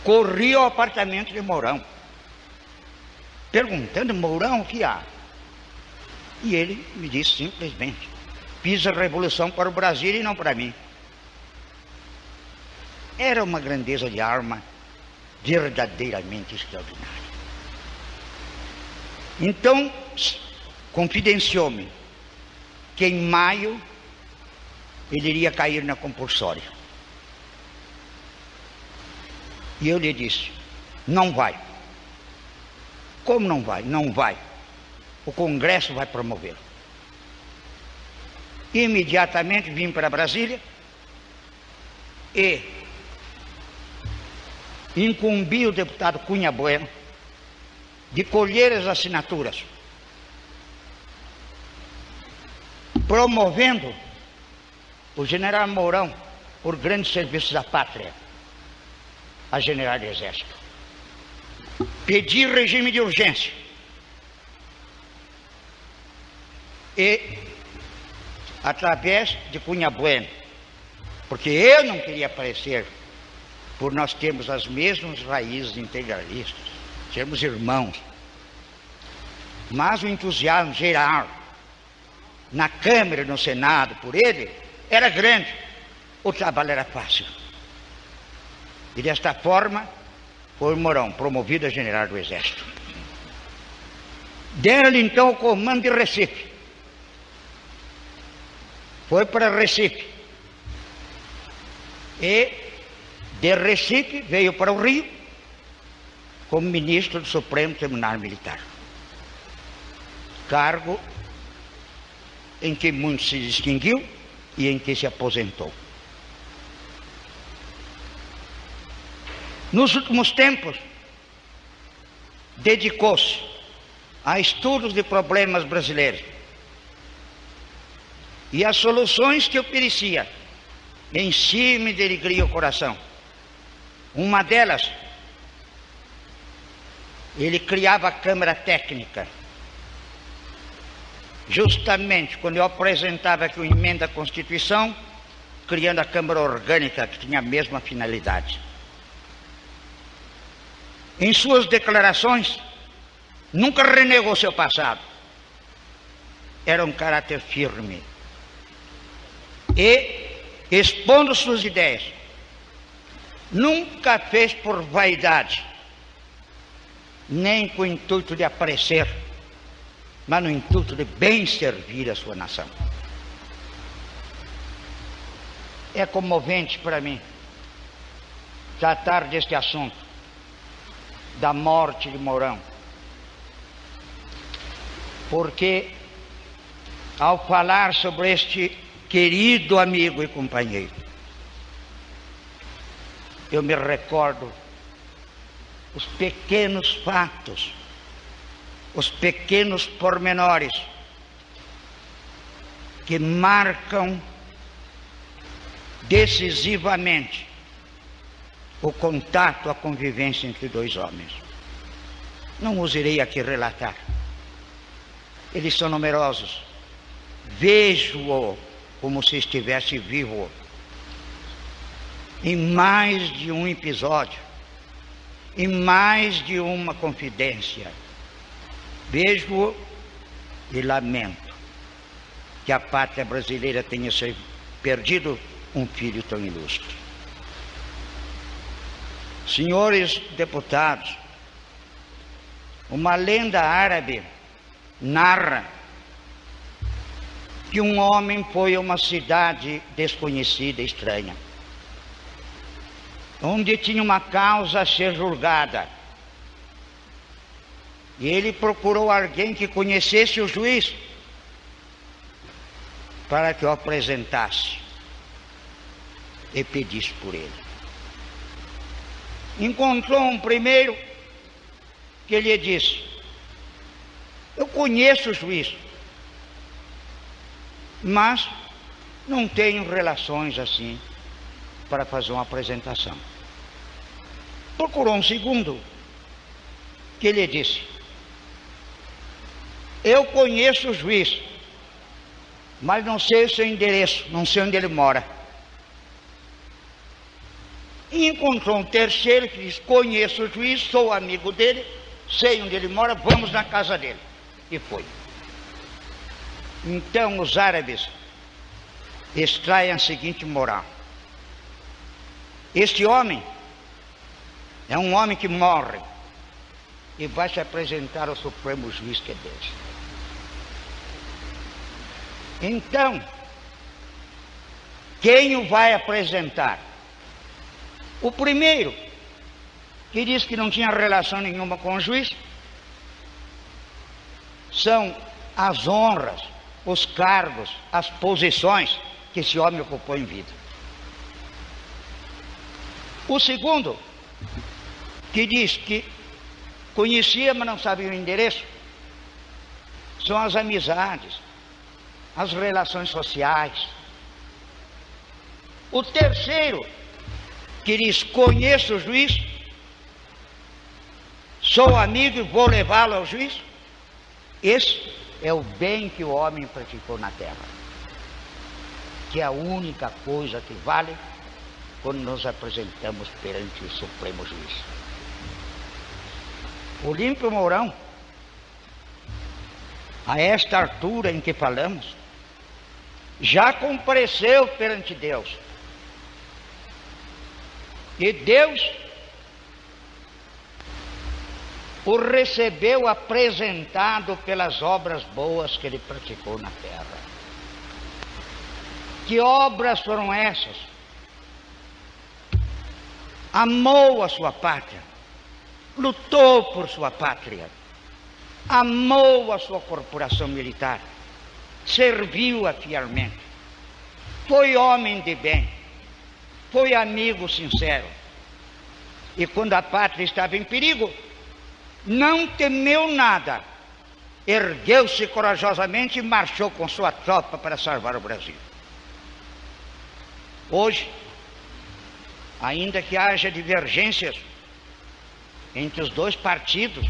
Corri ao apartamento de Mourão, perguntando: Mourão, o que há? E ele me disse simplesmente: fiz a revolução para o Brasil e não para mim. Era uma grandeza de alma verdadeiramente extraordinária. Então, confidenciou-me que em maio ele iria cair na compulsória. E eu lhe disse: não vai. Como não vai? Não vai. O Congresso vai promovê-lo. Imediatamente vim para Brasília e incumbi o deputado Cunha Bueno de colher as assinaturas, promovendo o general Mourão por grandes serviços à pátria, a general do Exército. Pedi regime de urgência e, através de Cunha Bueno, porque eu não queria aparecer, por nós termos as mesmas raízes integralistas, sermos irmãos, mas o entusiasmo geral na Câmara e no Senado por ele era grande, o trabalho era fácil. E desta forma foi Mourão promovido a general do Exército. Deram-lhe então o comando de Recife. Foi para Recife e de Recife veio para o Rio como ministro do Supremo Tribunal Militar, cargo em que muito se distinguiu e em que se aposentou. Nos últimos tempos, dedicou-se a estudos de problemas brasileiros e as soluções que oferecia em si me alegria o coração. Uma delas, ele criava a Câmara Técnica. Justamente quando eu apresentava aqui uma emenda à Constituição, criando a Câmara Orgânica, que tinha a mesma finalidade. Em suas declarações, nunca renegou seu passado. Era um caráter firme. E, expondo suas ideias, nunca fez por vaidade, nem com o intuito de aparecer, mas no intuito de bem servir a sua nação. É comovente para mim tratar deste assunto, da morte de Mourão, porque ao falar sobre este querido amigo e companheiro, eu me recordo os pequenos fatos, os pequenos pormenores que marcam decisivamente o contato, a convivência entre dois homens. Não os irei aqui relatar. Eles são numerosos. Vejo-o como se estivesse vivo em mais de um episódio, em mais de uma confidência. Vejo e lamento que a pátria brasileira tenha perdido um filho tão ilustre. Senhores deputados, uma lenda árabe narra que um homem foi a uma cidade desconhecida, estranha, onde tinha uma causa a ser julgada. E ele procurou alguém que conhecesse o juiz para que o apresentasse e pedisse por ele. Encontrou um primeiro que lhe disse: eu conheço o juiz, mas não tenho relações assim para fazer uma apresentação. Procurou um segundo que lhe disse: eu conheço o juiz, mas não sei o seu endereço, não sei onde ele mora. E encontrou um terceiro que disse: conheço o juiz, sou amigo dele, sei onde ele mora, vamos na casa dele. E foi. Então os árabes extraem a seguinte moral: este homem é um homem que morre e vai se apresentar ao Supremo Juiz, que é Deus. Então, quem o vai apresentar? O primeiro, que diz que não tinha relação nenhuma com o juiz, são as honras, os cargos, as posições que esse homem ocupou em vida. O segundo, que diz que conhecia, mas não sabia o endereço, são as amizades, as relações sociais. O terceiro, que diz: conheço o juiz, sou amigo e vou levá-lo ao juiz. Esse é o bem que o homem praticou na terra, que é a única coisa que vale quando nos apresentamos perante o Supremo Juiz. Olímpio Mourão, a esta altura em que falamos, já compareceu perante Deus. E Deus o recebeu apresentado pelas obras boas que ele praticou na terra. Que obras foram essas? Amou a sua pátria, lutou por sua pátria, amou a sua corporação militar, serviu-a fielmente, foi homem de bem, foi amigo sincero, e quando a pátria estava em perigo, não temeu nada, ergueu-se corajosamente e marchou com sua tropa para salvar o Brasil. Hoje, ainda que haja divergências entre os dois partidos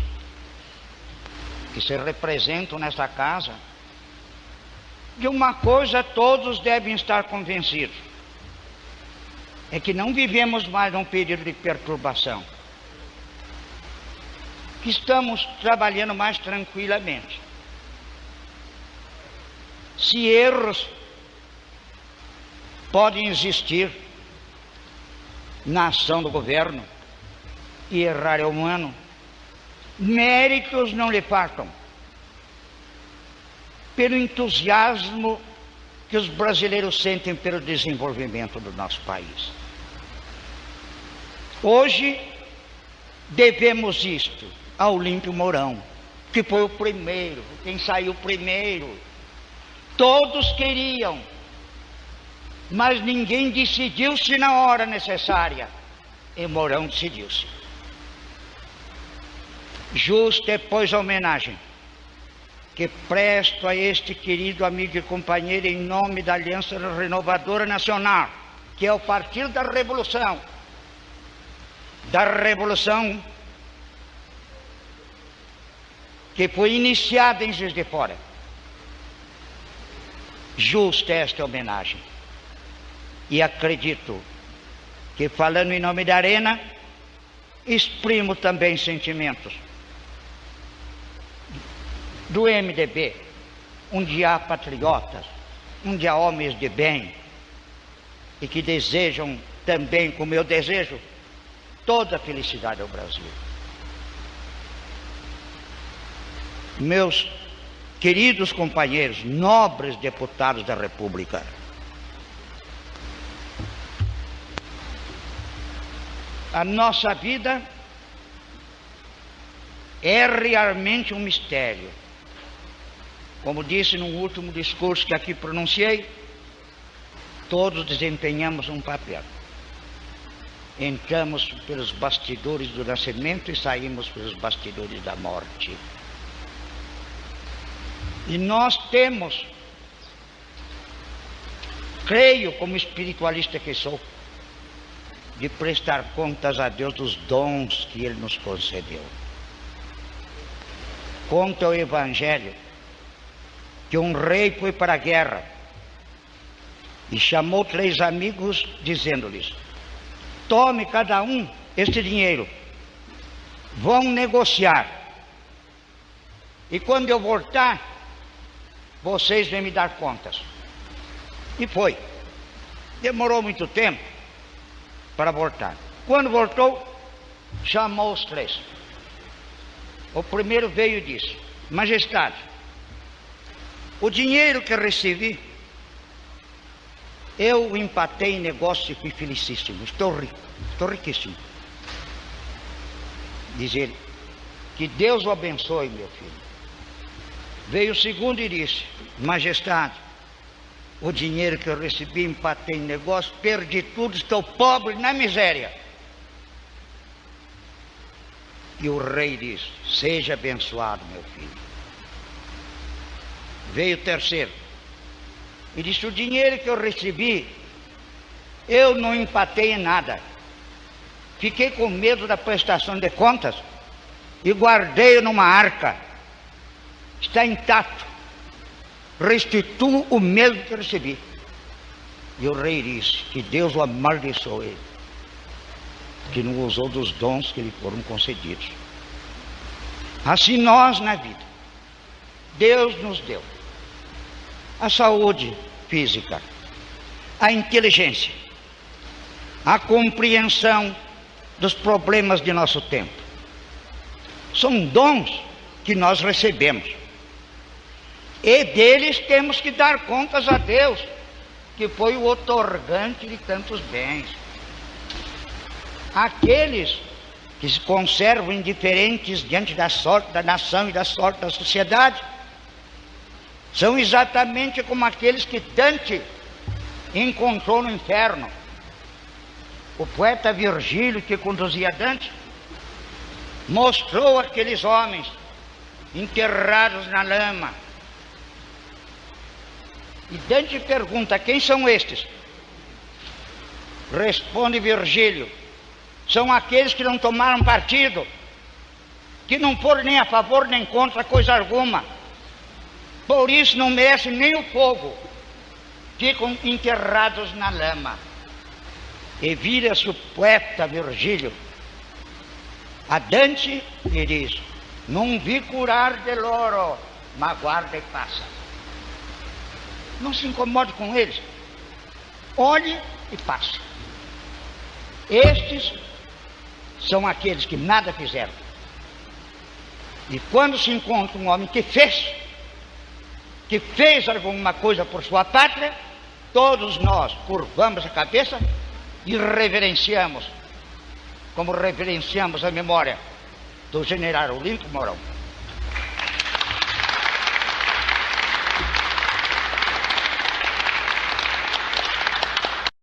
que se representam nesta casa, de uma coisa todos devem estar convencidos: é que não vivemos mais num período de perturbação, que estamos trabalhando mais tranquilamente. Se erros podem existir na ação do governo, e errar é humano, méritos não lhe faltam, pelo entusiasmo que os brasileiros sentem pelo desenvolvimento do nosso país. Hoje devemos isto ao Olímpio Mourão, que foi o primeiro, quem saiu primeiro. Todos queriam, mas ninguém decidiu-se na hora necessária, e Mourão decidiu-se. Justa é, pois, a homenagem que presto a este querido amigo e companheiro em nome da Aliança Renovadora Nacional, que é o Partido da Revolução que foi iniciada em Juiz de Fora. Justa esta homenagem. E acredito que, falando em nome da Arena, exprimo também sentimentos do MDB, onde há patriotas, onde há homens de bem, e que desejam também, como eu desejo, toda a felicidade ao Brasil. Meus queridos companheiros, nobres deputados da República, a nossa vida é realmente um mistério. Como disse no último discurso que aqui pronunciei, todos desempenhamos um papel. Entramos pelos bastidores do nascimento e saímos pelos bastidores da morte. E nós temos, creio como espiritualista que sou, de prestar contas a Deus dos dons que Ele nos concedeu. Conta o Evangelho que um rei foi para a guerra e chamou 3 amigos, dizendo-lhes: tome cada um este dinheiro, vão negociar, e quando eu voltar, vocês vêm me dar contas. E foi. Demorou muito tempo para voltar. Quando voltou, chamou os 3. O primeiro veio e disse: majestade, o dinheiro que recebi, eu empatei em negócio e fui felicíssimo. Estou rico, estou riquíssimo. Diz ele: que Deus o abençoe, meu filho. Veio o segundo e disse: majestade, o dinheiro que eu recebi, empatei em negócio, perdi tudo, estou pobre, na miséria. E o rei disse: seja abençoado, meu filho. Veio o terceiro e disse: o dinheiro que eu recebi, eu não empatei em nada. Fiquei com medo da prestação de contas e guardei-o numa arca. Está intacto. Restituo o mesmo que eu recebi. E o rei disse: que Deus o amaldiçoe, que não usou dos dons que lhe foram concedidos. Assim nós na vida, Deus nos deu a saúde física, a inteligência, a compreensão dos problemas de nosso tempo. São dons que nós recebemos, e deles temos que dar contas a Deus, que foi o outorgante de tantos bens. Aqueles que se conservam indiferentes diante da sorte da nação e da sorte da sociedade são exatamente como aqueles que Dante encontrou no inferno. O poeta Virgílio, que conduzia Dante, mostrou aqueles homens enterrados na lama. E Dante pergunta: quem são estes? Responde Virgílio: são aqueles que não tomaram partido, que não foram nem a favor nem contra coisa alguma, por isso não merecem nem o fogo, ficam enterrados na lama. E vira-se o poeta Virgílio a Dante e diz: não vi curar de loro, mas guarda e passa. Não se incomode com eles, olhe e passe. Estes são aqueles que nada fizeram. E quando se encontra um homem que fez alguma coisa por sua pátria, todos nós curvamos a cabeça e reverenciamos, como reverenciamos a memória do general Olímpio Mourão.